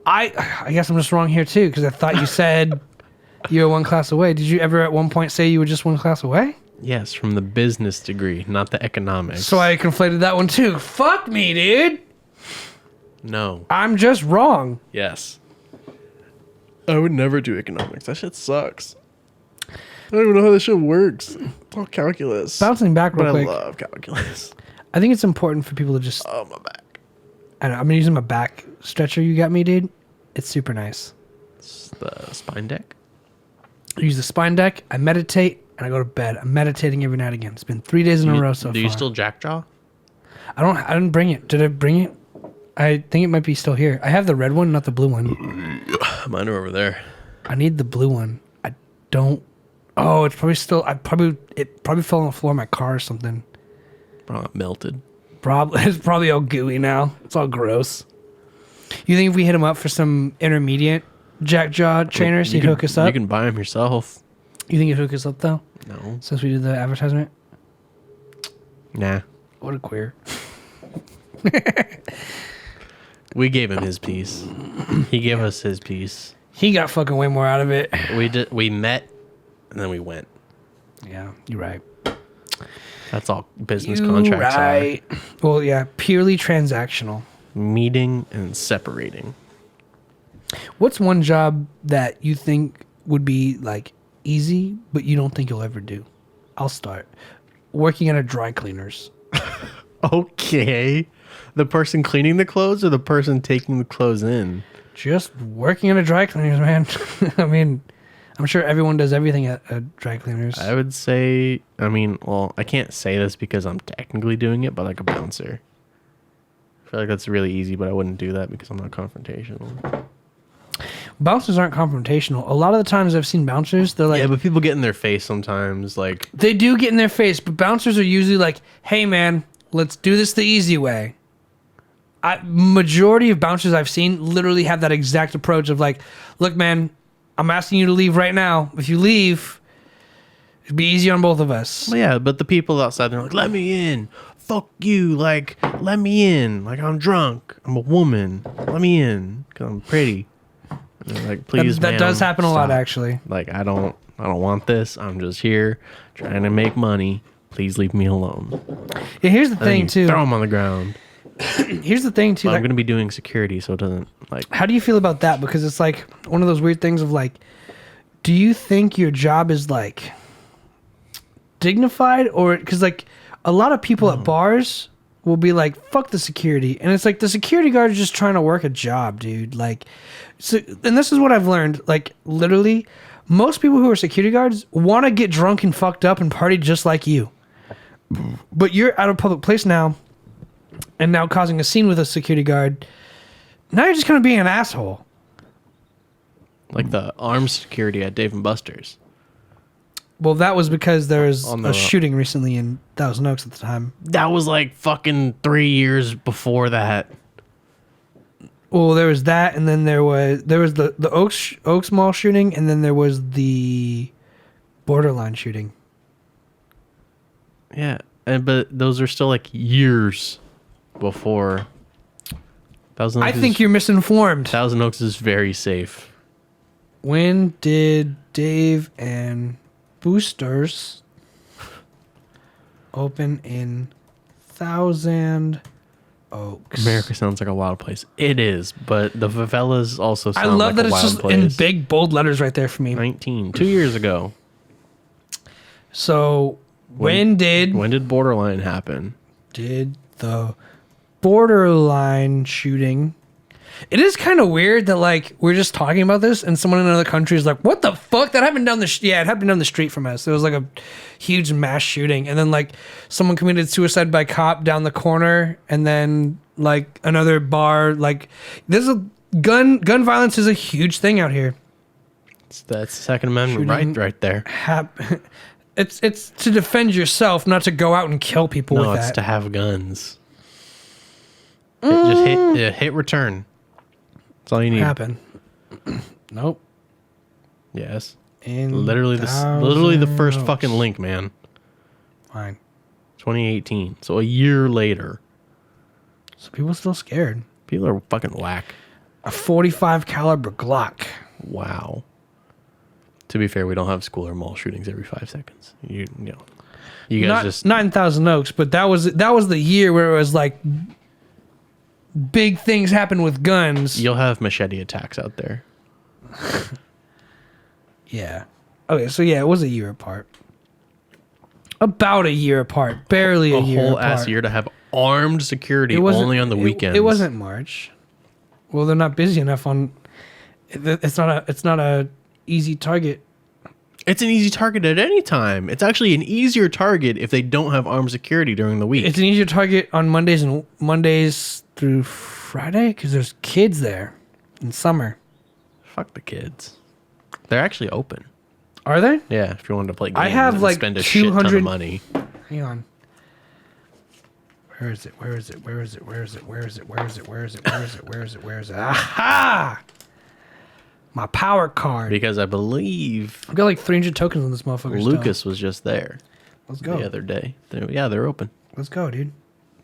I guess I'm just wrong here too because I thought you said you were one class away. Did you ever at one point say you were just one class away? Yes, from the business degree, not the economics. So I conflated that one too. Fuck me, dude. No. I'm just wrong. Yes. I would never do economics. That shit sucks. I don't even know how this shit works. It's all calculus. Bouncing back real but quick. I love calculus. I think it's important for people to just... Oh, my back. I don't know, I'm using my back stretcher you got me, dude. It's super nice. It's the spine deck. I use the spine deck. I meditate. And I go to bed. I'm meditating every night again. It's been 3 days in a row so far. Do you still jackjaw? I didn't bring it. Did I bring it? I think it might be still here. I have the red one, not the blue one. Mine are over there. I need the blue one. I don't. Oh, it's probably still. It probably fell on the floor of my car or something. Probably melted. It's probably all gooey now. It's all gross. You think if we hit him up for some intermediate jackjaw trainers, he'd hook us up? You can buy them yourself. You think he'd hook us up though? No. Since we did the advertisement? Nah. What a queer. We gave him his piece. He gave us his piece. He got fucking way more out of it. We met, and then we went. Yeah, you're right. That's all business You contracts right. Well, yeah, purely transactional. are. Meeting and separating. What's one job that you think would be like easy, but you don't think you'll ever do? I'll start. Working at a dry cleaner's. Okay. The person cleaning the clothes or the person taking the clothes in? Just working at a dry cleaner's, man. I mean, I'm sure everyone does everything at a dry cleaner's. I would say, I can't say this because I'm technically doing it, but like a bouncer. I feel like that's really easy, but I wouldn't do that because I'm not confrontational. Bouncers aren't confrontational. A lot of the times I've seen bouncers, they're like... Yeah, but people get in their face sometimes, like... They do get in their face, but bouncers are usually like, hey, man, let's do this the easy way. Majority of bouncers I've seen literally have that exact approach of like, look, man, I'm asking you to leave right now. If you leave, it'd be easy on both of us. Well, yeah, but the people outside, they're like, let me in. Fuck you. Like, let me in. Like, I'm drunk. I'm a woman. Let me in because I'm pretty. And they're like, please, that does ma'am, happen a lot, stop. actually. Like, I don't want this. I'm just here trying to make money. Please leave me alone. Yeah, here's the And then thing, you too. Throw them on the ground. Here's the thing, too. But I'm Like, going to be doing security, so it doesn't, like... how do you feel about that? Because it's like one of those weird things of like, do you think your job is like dignified? Or because like a lot of people at bars will be like, fuck the security. And it's like the security guard is just trying to work a job, dude. Like, so, and this is what I've learned. Like, literally, most people who are security guards want to get drunk and fucked up and party just like you. But you're out of public place now and now causing a scene with a security guard. Now you're just kind of being an asshole. Like the armed security at Dave & Buster's. Well, that was because there was On a the- shooting recently in Thousand Oaks at the time. That was like fucking 3 years before that. Well, there was that, and then there was the Oaks Mall shooting, and then there was the Borderline shooting. Yeah, but those are still like years before. I think you're misinformed. Thousand Oaks is very safe. When did Dave and Boosters open in Thousand Oaks? America sounds like a lot of places. It is, but the favelas also sound I love like that a it's wild just place. in big bold letters right there for me. 2 years ago. So when did Borderline happen? the Borderline shooting? It is kind of weird that like we're just talking about this and someone in another country is like, what the fuck? That happened down the it happened down the street from us. It was like a huge mass shooting, and then like someone committed suicide by cop down the corner, and then like another bar. Like there's a gun violence is a huge thing out here. That's the Second Amendment Shooting- right there. It's to defend yourself, not to go out and kill people No, with it's that. to have guns. Just hit return. That's all you need. Happen. Nope. Yes. In Literally the first Thousand fucking link, man. Fine. 2018. So a year later. So people still scared. People are fucking whack. A 45 caliber Glock. Wow. To be fair, we don't have school or mall shootings every 5 seconds. You guys Not in Thousand Oaks, but that was the year where it was like big things happen with guns. you'll have machete attacks out there. Yeah. Okay, so yeah, it was a year apart. About a year apart. Barely a year whole apart. ass year to have armed security It wasn't- only on the weekends. It wasn't March. Well, they're not busy enough on. It's not a easy target. It's an easy target at any time. It's actually an easier target if they don't have armed security during the week. It's an easier target on Mondays through Friday because there's kids there in summer. Fuck the kids. They're actually open. Are they? Yeah, if you wanted to play games I have, and like, spend a shit ton 200 of money. Hang on. Where is it? Where is it? Where is it? Where is it? Where is it? Where is it? Where is it? Where is it? Where is it? Where is it? Aha! My power card. Because I believe I've got like 300 tokens on this motherfucker. Lucas was just there Let's go. the other day. They're open. Let's go, dude.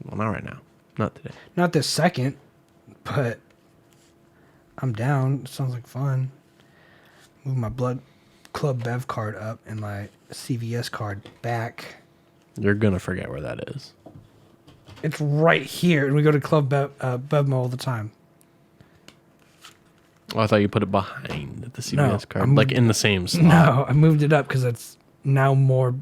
Well, not right now. Not today. Not this second. but I'm down. It sounds like fun. Move my Blood Club Bev card up and my CVS card back. You're gonna forget where that is. It's right here, and we go to Club Bevmo all the time. Oh, I thought you put it behind the CVS No, card, like in the same slot. No, I moved it up because it's now more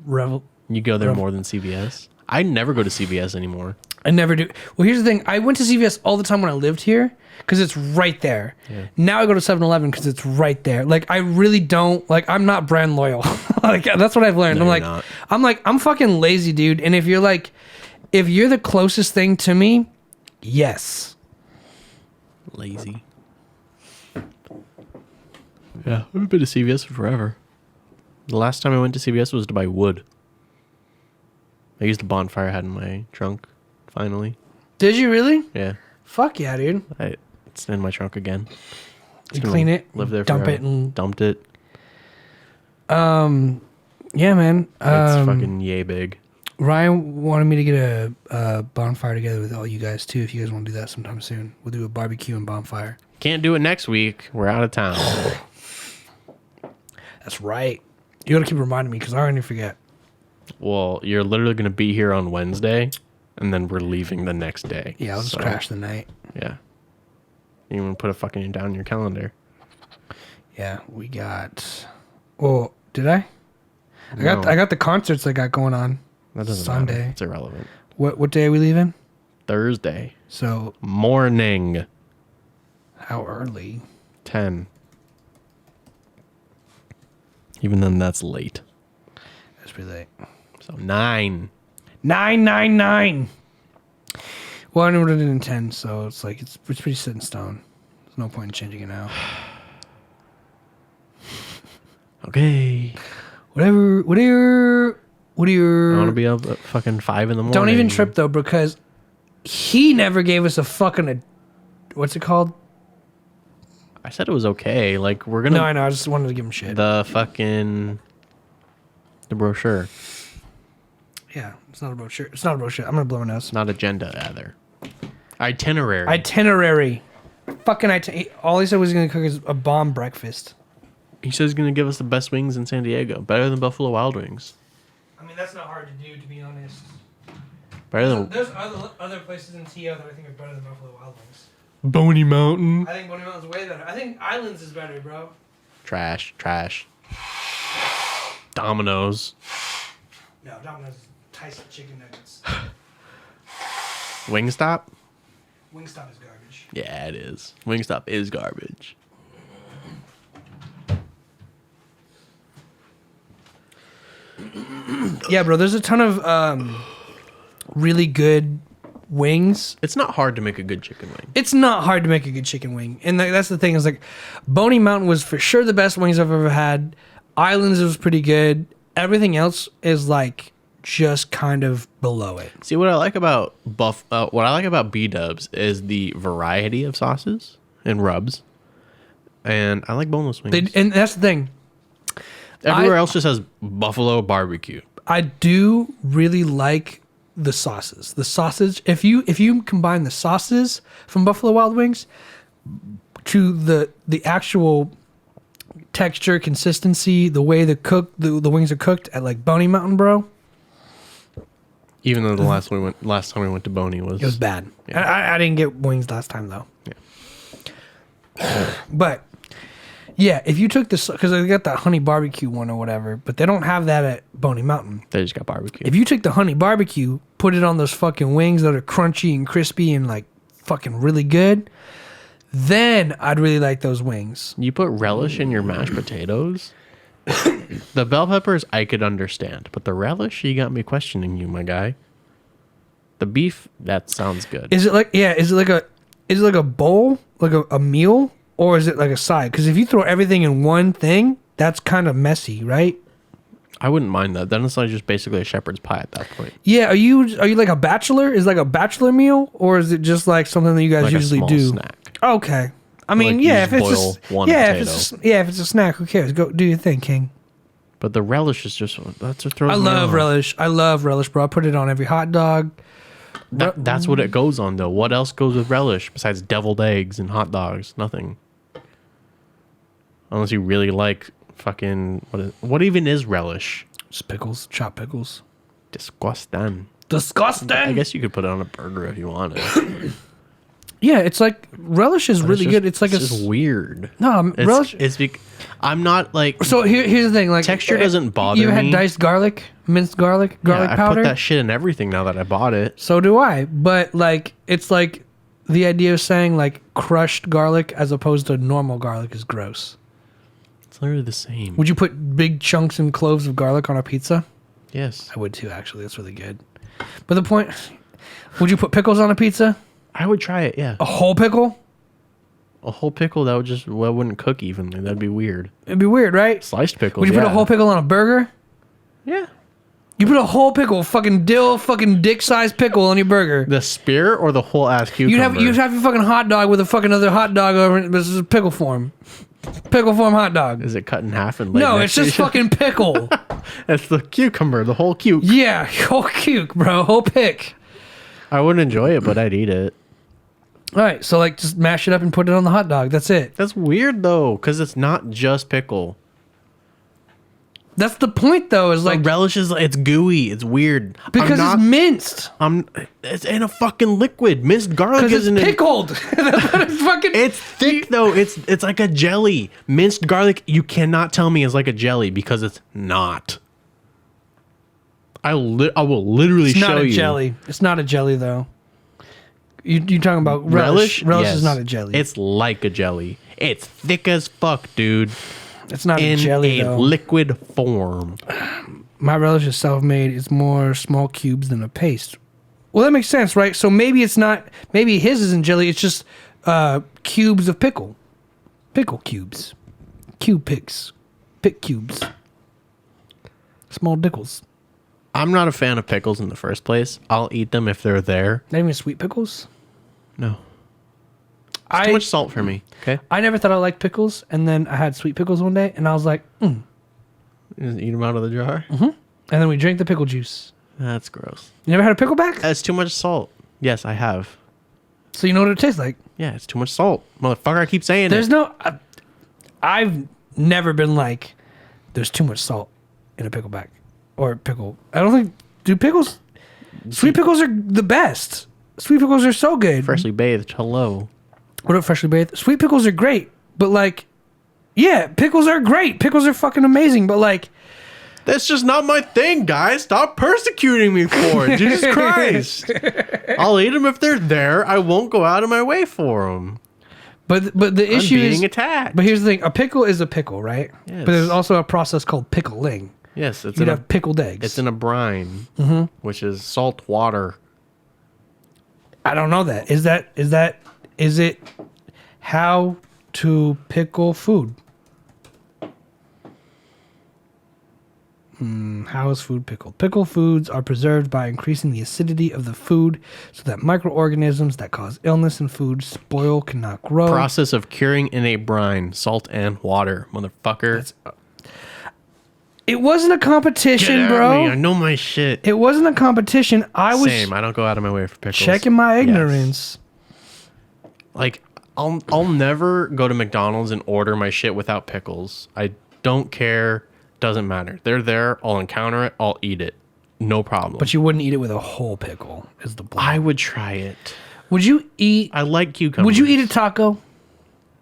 You go there more than CVS? I never go to CVS anymore. I never do. Well, here's the thing. I went to CVS all the time when I lived here because it's right there. Yeah. Now I go to 7-Eleven because it's right there. Like, I really don't, like, I'm not brand loyal. Like, that's what I've learned. No, I'm like, I'm fucking lazy, dude. And if you're the closest thing to me, yes. Lazy. Yeah, I haven't been to CVS in forever. The last time I went to CVS was to buy wood. I used the bonfire I had in my trunk, finally. Did you really? Yeah. Fuck yeah, dude. It's in my trunk again. You clean it, Live there dump forever. it, and Dumped it. yeah, man. It's fucking yay big. Ryan wanted me to get a bonfire together with all you guys too. If you guys want to do that sometime soon, we'll do a barbecue and bonfire. Can't do it next week. We're out of town. That's right. You gotta keep reminding me because I already forget. Well, you're literally going to be here on Wednesday, and then we're leaving the next day. Yeah, I'll just crash the night. Yeah. You want to put a fucking down in your calendar. Yeah, we got. Well, did I? I No. got the concerts I got going on. That doesn't Sunday. matter. It's irrelevant. What day are we leaving? Thursday. So Morning. how early? 10. Even then, that's late. That's pretty late. So 9. 999. Well, I knew it in 10, so it's like it's pretty set in stone. There's no point in changing it now. Okay. Whatever. I want to be up at fucking 5 in the morning. Don't even trip though, because he never gave us a fucking what's it called? I said it was okay. Like, we're going to... No, I know. I just wanted to give him shit. The brochure. Yeah, it's not a brochure. It's not a brochure. I'm gonna blow my nose. Not agenda, either. Itinerary. Itinerary. Fucking all he said was gonna cook us a bomb breakfast. He says he's going to give us the best wings in San Diego. Better than Buffalo Wild Wings. I mean, that's not hard to do, to be honest. Better than... There's other places in TO that I think are better than Buffalo Wild Wings. Boney Mountain. I think Boney Mountain's way better. I think Islands is better, bro. Trash. Domino's. No, Domino's is Tyson chicken nuggets. Wingstop? Wingstop is garbage. Yeah, it is. Wingstop is garbage. Yeah, bro. There's a ton of really good wings. It's not hard to make a good chicken wing. It's not hard to make a good chicken wing, and that's the thing. Is like, Boney Mountain was for sure the best wings I've ever had. Islands was pretty good. Everything else is like just kind of below it. See, what I like about B-dubs is the variety of sauces and rubs, and I like boneless wings. And that's the thing. Everywhere else just has buffalo barbecue. I do really like the sauces. The sausage. If you combine the sauces from Buffalo Wild Wings to the actual texture, consistency, the way the wings are cooked at like Boney Mountain, bro. Even though the last time we went to Boney was... It was bad. Yeah. I didn't get wings last time though. Yeah. But yeah, if you took this, because I got the honey barbecue one or whatever, but they don't have that at Boney Mountain. They just got barbecue. If you took the honey barbecue, put it on those fucking wings that are crunchy and crispy and like fucking really good, then I'd really like those wings. You put relish in your mashed potatoes? The bell peppers I could understand, but the relish, you got me questioning you, my guy. The beef, that sounds good. Is it like a bowl, like a meal, or is it like a side? Because if you throw everything in one thing, that's kind of messy, right? I wouldn't mind that. Then it's like just basically a shepherd's pie at that point. Yeah, are you like a bachelor? Is it like a bachelor meal, or is it just like something that you guys Like usually a small do? snack. Okay. I mean, Like you yeah, just if it's boil just one if potato. it's a snack, who cares? Go do your thing, King. But the relish is just... That's what throws I me love off. relish. I love relish, bro. I put it on every hot dog. That's what it goes on, though. What else goes with relish besides deviled eggs and hot dogs? Nothing. Unless you really like fucking... What even is relish? Just pickles, chopped pickles. Disgusting. Disgusting. I guess you could put it on a burger if you wanted. Yeah, it's like relish is really good. It's like it's just weird. No, relish. I'm not like... So here's the thing. Like texture doesn't bother me. You had diced garlic, minced garlic powder. I put that shit in everything now that I bought it. So do I. But like, it's like the idea of saying like crushed garlic as opposed to normal garlic is gross. It's literally the same. Would you put big chunks and cloves of garlic on a pizza? Yes. I would too, actually. That's really good. But the point, would you put pickles on a pizza? I would try it, yeah. A whole pickle? A whole pickle that wouldn't cook evenly. That'd be weird. It'd be weird, right? Sliced pickles, Would you put a whole pickle on a burger? Yeah. You put a whole pickle, fucking dick-sized pickle on your burger. The spear or the whole ass cucumber? You'd have your fucking hot dog with a fucking other hot dog over it. This is pickle form. Pickle form hot dog. Is it cut in half and laid No, next it's just to each fucking pickle. It's the cucumber, the whole cuke. Yeah, whole cuke, bro. Whole pick. I wouldn't enjoy it, but I'd eat it. All right, so like just mash it up and put it on the hot dog. That's it. That's weird though, because it's not just pickle. That's the point though, is like relish is it's gooey. It's weird. Because it's minced. It's in a fucking liquid. Minced garlic isn't it's pickled. It's fucking. It's thick though. It's like a jelly. Minced garlic, you cannot tell me is like a jelly because it's not. I will literally show you. It's not a jelly. It's not a jelly though. You talking about relish? Relish yes. is not a jelly. It's like a jelly. It's thick as fuck, dude. It's not a jelly though. In a liquid form. My relish is self-made. It's more small cubes than a paste. Well, that makes sense, right? So maybe it's not. Maybe his isn't jelly. It's just cubes of pickle. Pickle cubes. Cube picks. Pick cubes. Small dickles. I'm not a fan of pickles in the first place. I'll eat them if they're there. Not even sweet pickles? No. It's too much salt for me. Okay. I never thought I liked pickles, and then I had sweet pickles one day, and I was like, Just eat them out of the jar? Mm-hmm. And then we drank the pickle juice. That's gross. You never had a pickleback? It's too much salt. Yes, I have. So you know what it tastes like? Yeah, it's too much salt. Motherfucker, I keep saying There's no... I've never been like, there's too much salt in a pickleback. Or pickle. I don't think... Do pickles... Sweet pickles are the best. Sweet pickles are so good. Freshly bathed. Hello. What about freshly bathed? Sweet pickles are great. But like... Yeah, pickles are great. Pickles are fucking amazing. But like... That's just not my thing, guys. Stop persecuting me for it. Jesus Christ. I'll eat them if they're there. I won't go out of my way for them. But the issue is... attacked. But here's the thing. A pickle is a pickle, right? Yes. But there's also a process called pickling. Yes. It's You'd have pickled eggs. It's in a brine, which is salt water. I don't know that. Is it how to pickle food? How is food pickled? Pickled foods are preserved by increasing the acidity of the food so that microorganisms that cause illness in food spoil cannot grow. Process of curing in a brine, salt and water, motherfucker. It wasn't a competition, Get at bro. me. I know my shit. It wasn't a competition. I was Same. I don't go out of my way for pickles. checking my ignorance. Yes. Like, I'll never go to McDonald's and order my shit without pickles. I don't care. Doesn't matter. They're there. I'll encounter it. I'll eat it. No problem. But you wouldn't eat it with a whole pickle, is the point. I would try it. Would you eat... I like cucumbers. Would you eat a taco?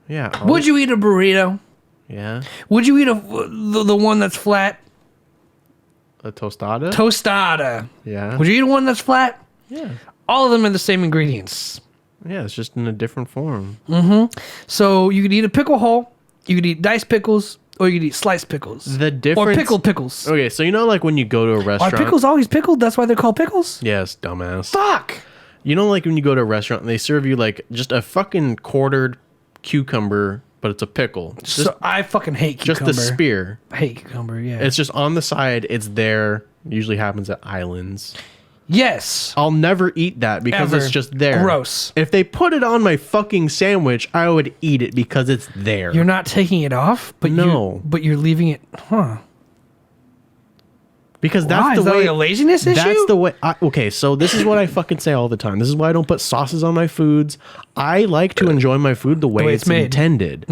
Yeah. Would you eat a burrito? Yeah. Would you eat the one that's flat? A tostada? Tostada. Yeah. Would you eat one that's flat? Yeah. All of them are the same ingredients. Yeah, it's just in a different form. So you could eat a pickle whole, you could eat diced pickles, or you could eat sliced pickles. The difference... Or pickled pickles. Okay, so you know like when you go to a restaurant... Are pickles always pickled? That's why they're called pickles? Yes, dumbass. Fuck! You know like when you go to a restaurant and they serve you like just a fucking quartered cucumber, but it's a pickle. So I fucking hate cucumber. Just the spear. I hate cucumber, yeah. It's just on the side. It's there. Usually happens at islands. Yes. I'll never eat that because Ever. it's just there. Gross. If they put it on my fucking sandwich, I would eat it because it's there. You're not taking it off, but No. you're leaving it, huh? Because Why? that's Is the that way. like a laziness issue? That's the way. Okay, so this is what I fucking say all the time. This is why I don't put sauces on my foods. I like to enjoy my food the way, it's made. intended.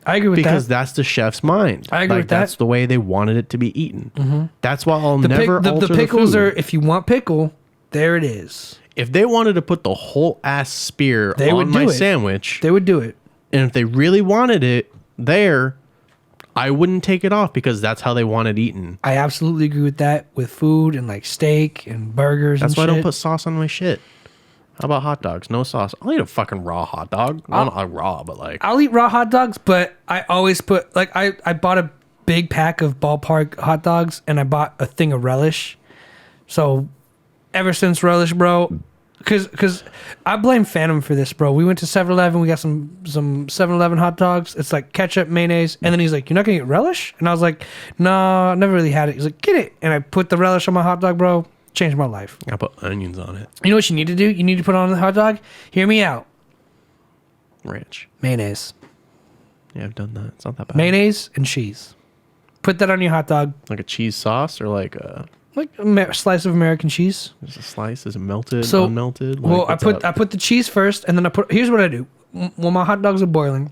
I agree with Because that. that's the chef's mind. I agree with that. That's the way they wanted it to be eaten. That's why I'll never alter the pickles food. are, if you want pickle, there it is. If they wanted to put the whole ass spear They would on do my it. sandwich, They would do it. and if they really wanted it there, I wouldn't take it off because that's how they want it eaten. I absolutely agree with that with food and like steak and burgers. That's and why I shit. don't put sauce on my shit. How about hot dogs? No sauce. I'll eat a fucking raw hot dog. Not raw, but like. I'll eat raw hot dogs, but I always put like I bought a big pack of ballpark hot dogs and I bought a thing of relish. So ever since relish, bro, because I blame Phantom for this, bro. We went to 7-Eleven. We got some 7-Eleven hot dogs. It's like ketchup, mayonnaise, and then he's like, "You're not gonna get relish?" And I was like, "No, I never really had it." He's like, "Get it," and I put the relish on my hot dog, bro. Changed my life. I put onions on it. You know what you need to do? You need to put on the hot dog. Hear me out. Ranch. Mayonnaise, Yeah, I've done that. It's not that bad. mayonnaise, and cheese. Put that on your hot dog. Like a cheese sauce or like a, Like a slice of American cheese. just a slice? Is it melted, So, unmelted? Like, Well, I what's put up? I put the cheese first, and then here's what I do. When my hot dogs are boiling,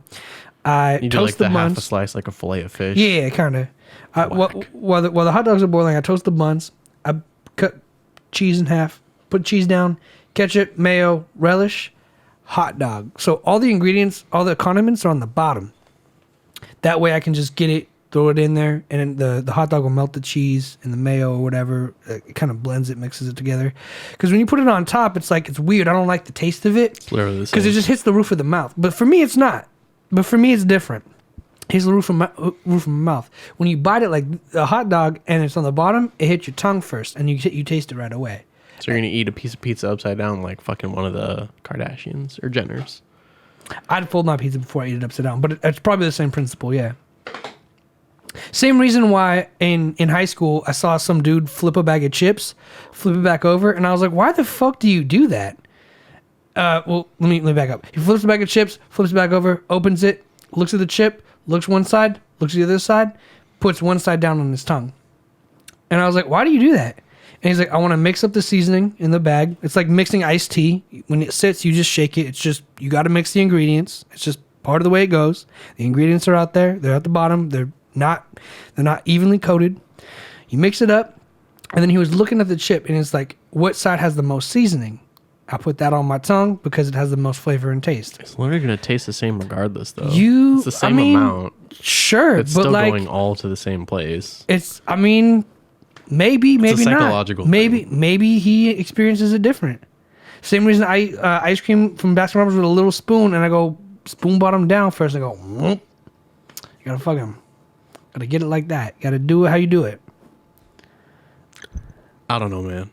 I You do toast like the half a buns. slice, like a fillet of fish. Yeah, kind of. Whack. While the hot dogs are boiling, I toast the buns. I cut cheese in half, put cheese down, ketchup, mayo, relish, hot dog. So all the ingredients, all the condiments are on the bottom. That way I can just get it, throw it in there, and then the hot dog will melt the cheese and the mayo or whatever. It kind of blends it, mixes it together. Because when you put it on top, it's like, it's weird. I don't like the taste of it. Literally the Because it same. just hits the roof of the mouth. But for me, it's not. But for me, it's different. Hits the roof of my mouth. When you bite it like a hot dog and it's on the bottom, it hits your tongue first, and you taste it right away. So you're gonna eat a piece of pizza upside down like fucking one of the Kardashians or Jenners. I'd fold my pizza before I eat it upside down, but it's probably the same principle, yeah. Same reason why in high school I saw some dude flip a bag of chips, flip it back over, and I was like, why the fuck do you do that? Well, let me back up. He flips a bag of chips, flips it back over, opens it, looks at the chip, looks one side, looks at the other side, puts one side down on his tongue. And I was like, why do you do that? And he's like, I want to mix up the seasoning in the bag. It's like mixing iced tea. When it sits, you just shake it. It's just, you got to mix the ingredients. It's just part of the way it goes. The ingredients are out there. They're at the bottom. They're not evenly coated. You mix it up. And then he was looking at the chip and it's like, what side has the most seasoning? I put that on my tongue because it has the most flavor and taste. It's literally gonna taste the same regardless, though. You- it's the same I mean, amount. Sure, It's but still like, going all to the same place. it's, I mean, maybe psychological not. thing. Maybe he experiences it different. Same reason I ice cream from Baskin Robbins with a little spoon, and I go spoon bottom down first. And I go, "Whoop." You gotta fucking, gotta get it like that. You gotta do it how you do it. I don't know, man.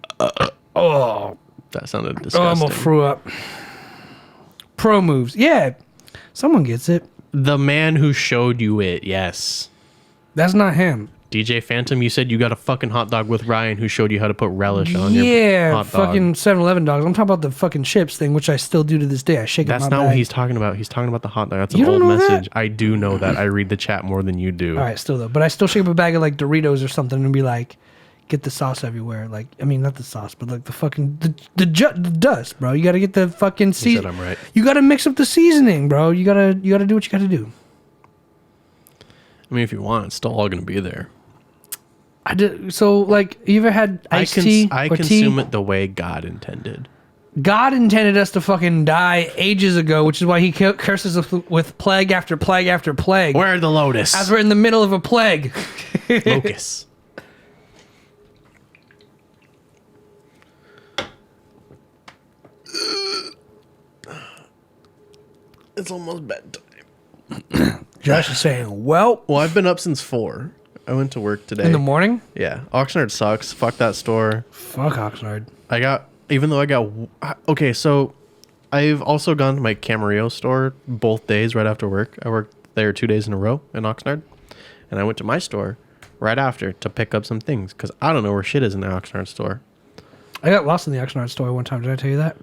Oh, That sounded I'm disgusting. gonna throw up. Pro moves, yeah. Someone gets it. The man who showed you it, yes. That's not him. DJ Phantom, you said you got a fucking hot dog with Ryan who showed you how to put relish on your Yeah, hot dog. fucking 7-Eleven dogs. I'm talking about the fucking chips thing, which I still do to this day. I shake That's up my not bag. what he's talking about. He's talking about the hot dog. That's You an don't old know that? message. I do know that. I read the chat more than you do. All right, still though, but I still shake up a bag of like Doritos or something and be like, get the sauce everywhere. Like, I mean, not the sauce, but like the fucking the dust, bro. You got to get the fucking He said season. I'm right. You got to mix up the seasoning, bro. You gotta do what you gotta do. I mean, if you want, it's still all going to be there. I did. So like, you ever had iced tea I or consume tea? it the way God intended. God intended us to fucking die ages ago, which is why he curses us with plague after plague after plague. Where are the lotus? As we're in the middle of a plague. Locust. It's almost bedtime. Josh is saying, well, Well, I've been up since 4. I went to work today. in the morning. Yeah. Oxnard sucks. Fuck that store. Fuck Oxnard. Okay, so I've also gone to my Camarillo store both days right after work. I worked there 2 days in a row in Oxnard. And I went to my store right after to pick up some things because I don't know where shit is in the Oxnard store. I got lost in the Oxnard store one time. Did I tell you that?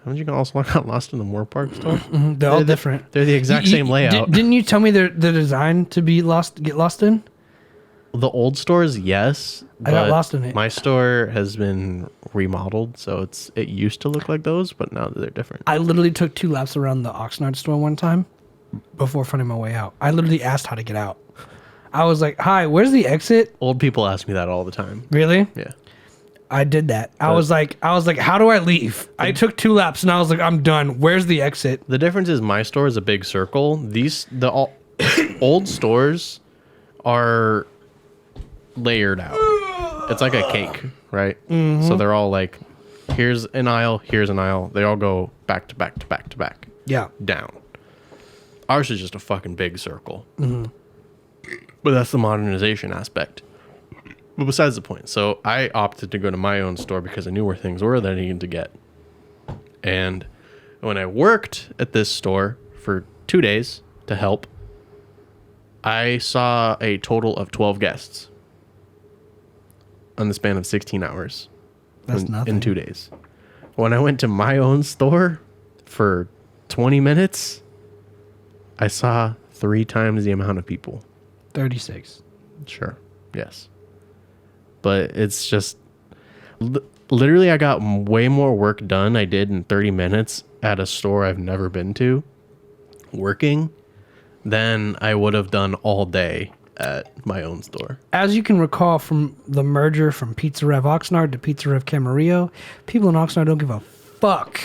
Haven't you also got lost in the Moore Park store? They're all different. They're the exact same layout. Didn't you tell me they're designed to be lost? Get lost in? The old stores, yes. I got but lost in it. My store has been remodeled, so it used to look like those, but now they're different. I literally took 2 laps around the Oxnard store one time before finding my way out. I literally asked how to get out. I was like, "Hi, where's the exit?" Old people ask me that all the time. Really? Yeah. I did that. I But- was like, "How do I leave?" I took 2 laps and I was like, "I'm done. Where's the exit?" The difference is my store is a big circle. Old stores are layered out. It's like a cake, right? So they're all like, here's an aisle, here's an aisle. They all go back to back to back to back Yeah. down. Ours is just a fucking big circle. But that's the modernization aspect. But besides the point, so I opted to go to my own store because I knew where things were that I needed to get. And when I worked at this store for 2 days to help, I saw a total of 12 guests on the span of 16 hours. That's in nothing. 2 days. When I went to my own store for 20 minutes, I saw 3 times the amount of people. 36. Sure. Yes. But it's just literally I got way more work done I did in 30 minutes at a store I've never been to working than I would have done all day at my own store. As you can recall from the merger from Pizza Rev Oxnard to Pizza Rev Camarillo, people in Oxnard don't give a fuck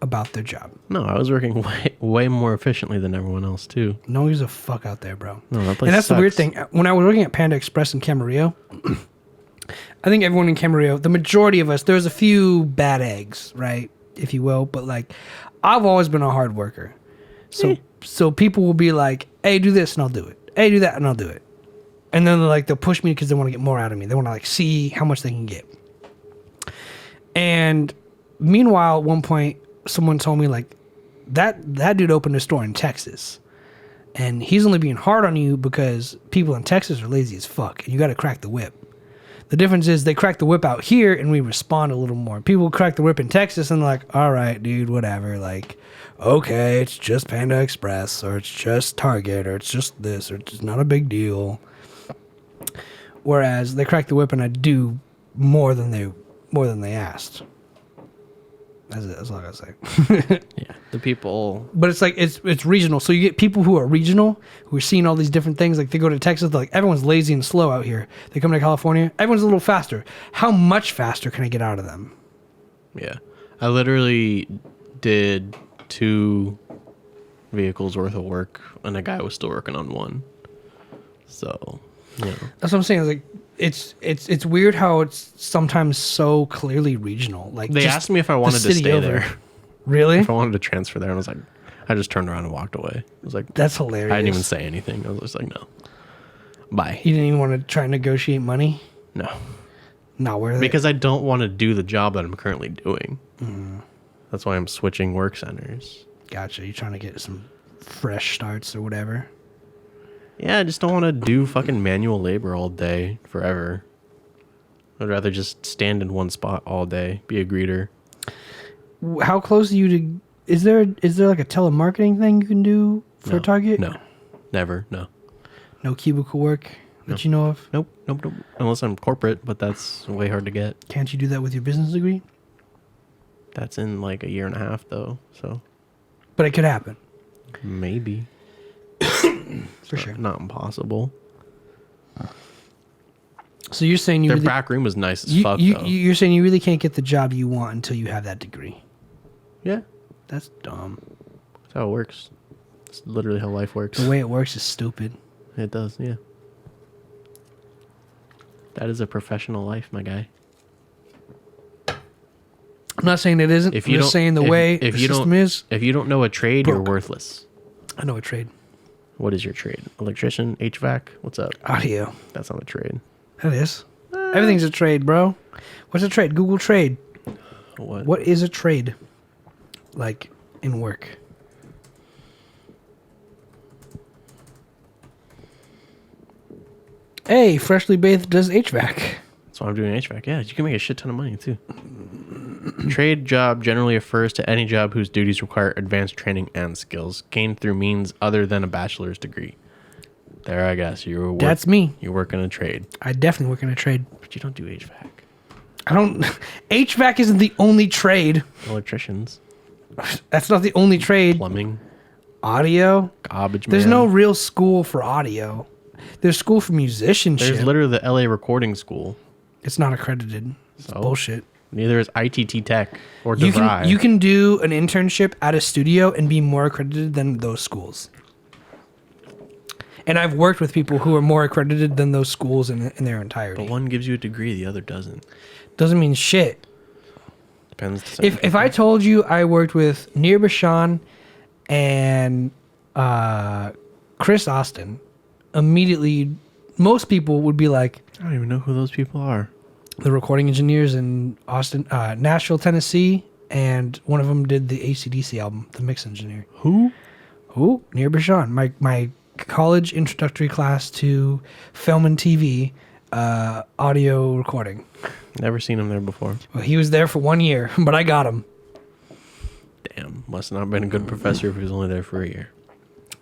about their job. No, I was working way more efficiently than everyone else too. No one gives a fuck out there, bro. No, that place And that's the weird sucks. thing. When I was working at Panda Express in Camarillo, I think everyone in Camarillo, the majority of us, there's a few bad eggs, right, if you will, but like, I've always been a hard worker. So people will be like, "Hey, do this," and I'll do it. "Hey, do that," and I'll do it. And then they'll push me because they want to get more out of me. They want to like see how much they can get. And meanwhile, at one point, someone told me like, that dude opened a store in Texas, and he's only being hard on you because people in Texas are lazy as fuck, and you got to crack the whip. The difference is they crack the whip out here, and we respond a little more. People crack the whip in Texas, and they're like, "All right, dude, whatever. Like, okay, it's just Panda Express, or it's just Target, or it's just this, or it's just not a big deal." Whereas they crack the whip, and I do more than they asked. That's all I gotta say. Yeah, the people. But it's like it's regional. So you get people who are regional, who are seeing all these different things. Like they go to Texas, they're like, everyone's lazy and slow out here. They come to California, everyone's a little faster. How much faster can I get out of them? Yeah, I literally did 2 vehicles worth of work, and a guy was still working on 1. So, you know. That's what I'm saying. Like it's weird how it's sometimes so clearly regional. Like They just asked me if I the wanted to city stay over. there. Really? If I wanted to transfer there, and I was like, I just turned around and walked away. I was like, That's hilarious. I didn't even say anything. I was just like, no, bye. You didn't even want to try and negotiate money? No, Not worth it. because I don't want to do the job that I'm currently doing. That's why I'm switching work centers. Gotcha. You're trying to get some fresh starts or whatever. Yeah, I just don't want to do fucking manual labor all day forever. I'd rather just stand in one spot all day, be a greeter. How close are you to? Is there like a telemarketing thing you can do for No, Target? No, never, no. No cubicle work that you know of? Nope. Unless I'm corporate, but that's way hard to get. Can't you do that with your business degree? That's in like a year and a half, though. So But it could happen. maybe. For sure. Not impossible. So you're saying you Their really, back room was nice as fuck, though. you're saying you really can't get the job you want until you have that degree. Yeah, That's dumb. that's how it works. It's literally how life works. The way it works is stupid. It does, yeah. That is a professional life, my guy. I'm not saying it isn't. If I'm you just don't, saying the way the you system don't, is. if you don't know a trade, you're Broke. worthless. I know a trade. What is your trade? Electrician, HVAC? What's up? Audio. That's not a trade. That is. Everything's a trade, bro. What's a trade? Google trade. What? What is a trade? Like in work. Hey, freshly bathed does HVAC. That's why I'm doing HVAC. Yeah, you can make a shit ton of money too. Trade job generally refers to any job whose duties require advanced training and skills gained through means other than a bachelor's degree. There, I guess That's me. You work in a trade, I definitely work in a trade. but you don't do HVAC. I don't. HVAC isn't the only trade. Electricians, That's not the only trade. plumbing, Audio. garbage man. There's no real school for audio. There's school for musicianship. There's literally the LA Recording School. It's not accredited. It's So? bullshit. Neither is ITT Tech or You DeVry. can do an internship at a studio and be more accredited than those schools. And I've worked with people who are more accredited than those schools in their entirety. But one gives you a degree, the other doesn't. Doesn't mean shit. Depends. To If I told you I worked with Nir Bashan and Chris Austin, immediately most people would be like, I don't even know who those people are. the recording engineers in Austin, Nashville, Tennessee, and one of them did the AC/DC album, the mix engineer. Who? Who? Nir Bashan, my college introductory class to film and TV, audio recording. Never seen him there before. Well, he was there for 1 year, but I got him. Damn, must not have been a good professor if he was only there for a year.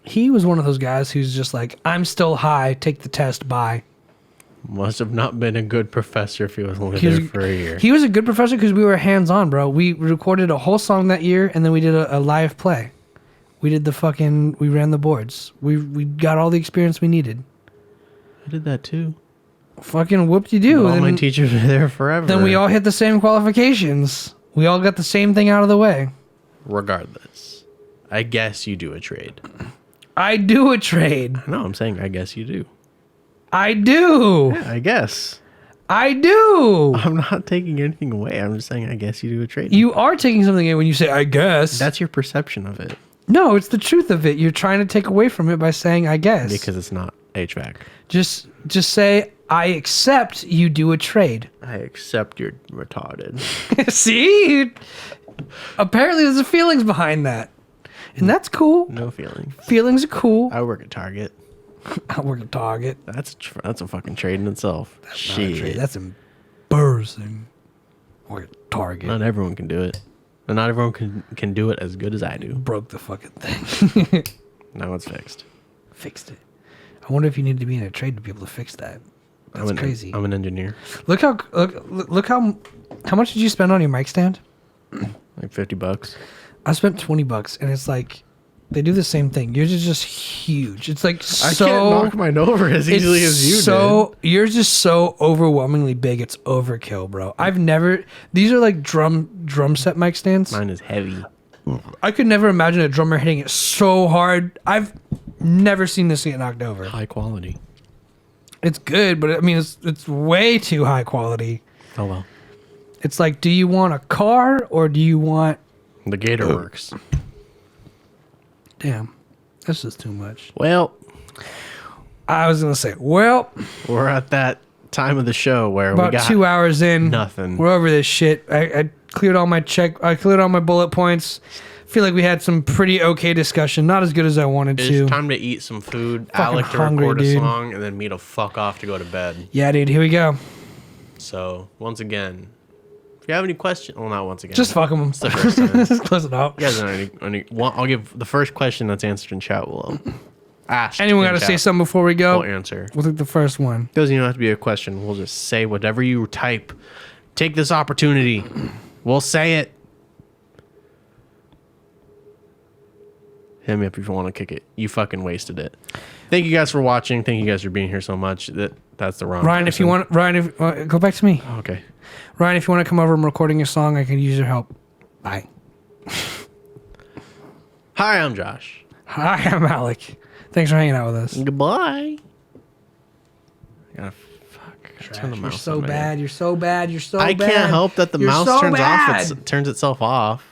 He was one of those guys who's just like, I'm still high, take the test, bye. Must have not been a good professor if he was only He was- there for a year. He was a good professor because we were hands-on, bro. We recorded a whole song that year, and then we did a live play. We did we ran the boards. We got all the experience we needed. I did that too. Fucking whoop-de-doo. All my Then, teachers were there forever. then we all hit the same qualifications. We all got the same thing out of the way. Regardless, I guess you do a trade. I do a trade. No, I'm saying I guess you do. I do. Yeah, I guess. I do. I'm not taking anything away. I'm just saying I guess you do a trade. You are taking something in when you say, I guess. That's your perception of it. No, it's the truth of it. You're trying to take away from it by saying, I guess. Because it's not HVAC. Just say, I accept you do a trade. I accept you're retarded. See? Apparently there's feelings behind that. And that's cool. No feeling. Feelings are cool. I work at Target. I work at Target. That's a fucking trade in itself. Not a Shit. trade. That's embarrassing. I work at Target. Not everyone can do it. And not everyone can do it as good as I do. Broke the fucking thing. Now it's fixed. Fixed it. I wonder if you need to be in a trade to be able to fix that. That's crazy. I'm an engineer. Look how much did you spend on your mic stand? Like $50. I spent $20, and it's like they do the same thing. Yours is just huge. It's like I so. can't knock mine over as easily as you did. Yours is so overwhelmingly big. It's overkill, bro. I've never. These are like drum set mic stands. Mine is heavy. I could never imagine a drummer hitting it so hard. I've never seen this get knocked over. High quality. It's good, but I mean, it's way too high quality. Oh well. It's like, do you want a car or do you want? The Gator works. Damn, that's just too much. Well, I was gonna say, well, we're at that time of the show where about we got 2 hours in, nothing. We're over this shit. I cleared all my I cleared all my bullet points. Feel like we had some pretty okay discussion. Not as good as I wanted It's to. time to eat some food. Fucking Alec to hungry, record a dude. song, and then me to fuck off to go to bed. Yeah, dude. Here we go. So once again, if you have any questions, well, not once again. Just fuck them. It's the first time. Just close it out. You guys don't have any I'll give the first question that's answered in chat. Will ask. Anyone in got to say chat. something before we go? We'll answer. We'll take the first one. Doesn't even have to be a question. We'll just say whatever you type. Take this opportunity. We'll say it. Hit me up if you want to kick it. You fucking wasted it. Thank you guys for watching. Thank you guys for being here so much. That's the wrong Ryan, if you want, go back to me. Okay. Ryan, if you want to come over and recording a song, I can use your help. Bye. Hi, I'm Josh. Hi, I'm Alec. Thanks for hanging out with us. Goodbye. I gotta turn the You're mouse so on my bad. head. You're so bad. You're so I bad. can't help that the You're mouse so turns bad. turns itself off.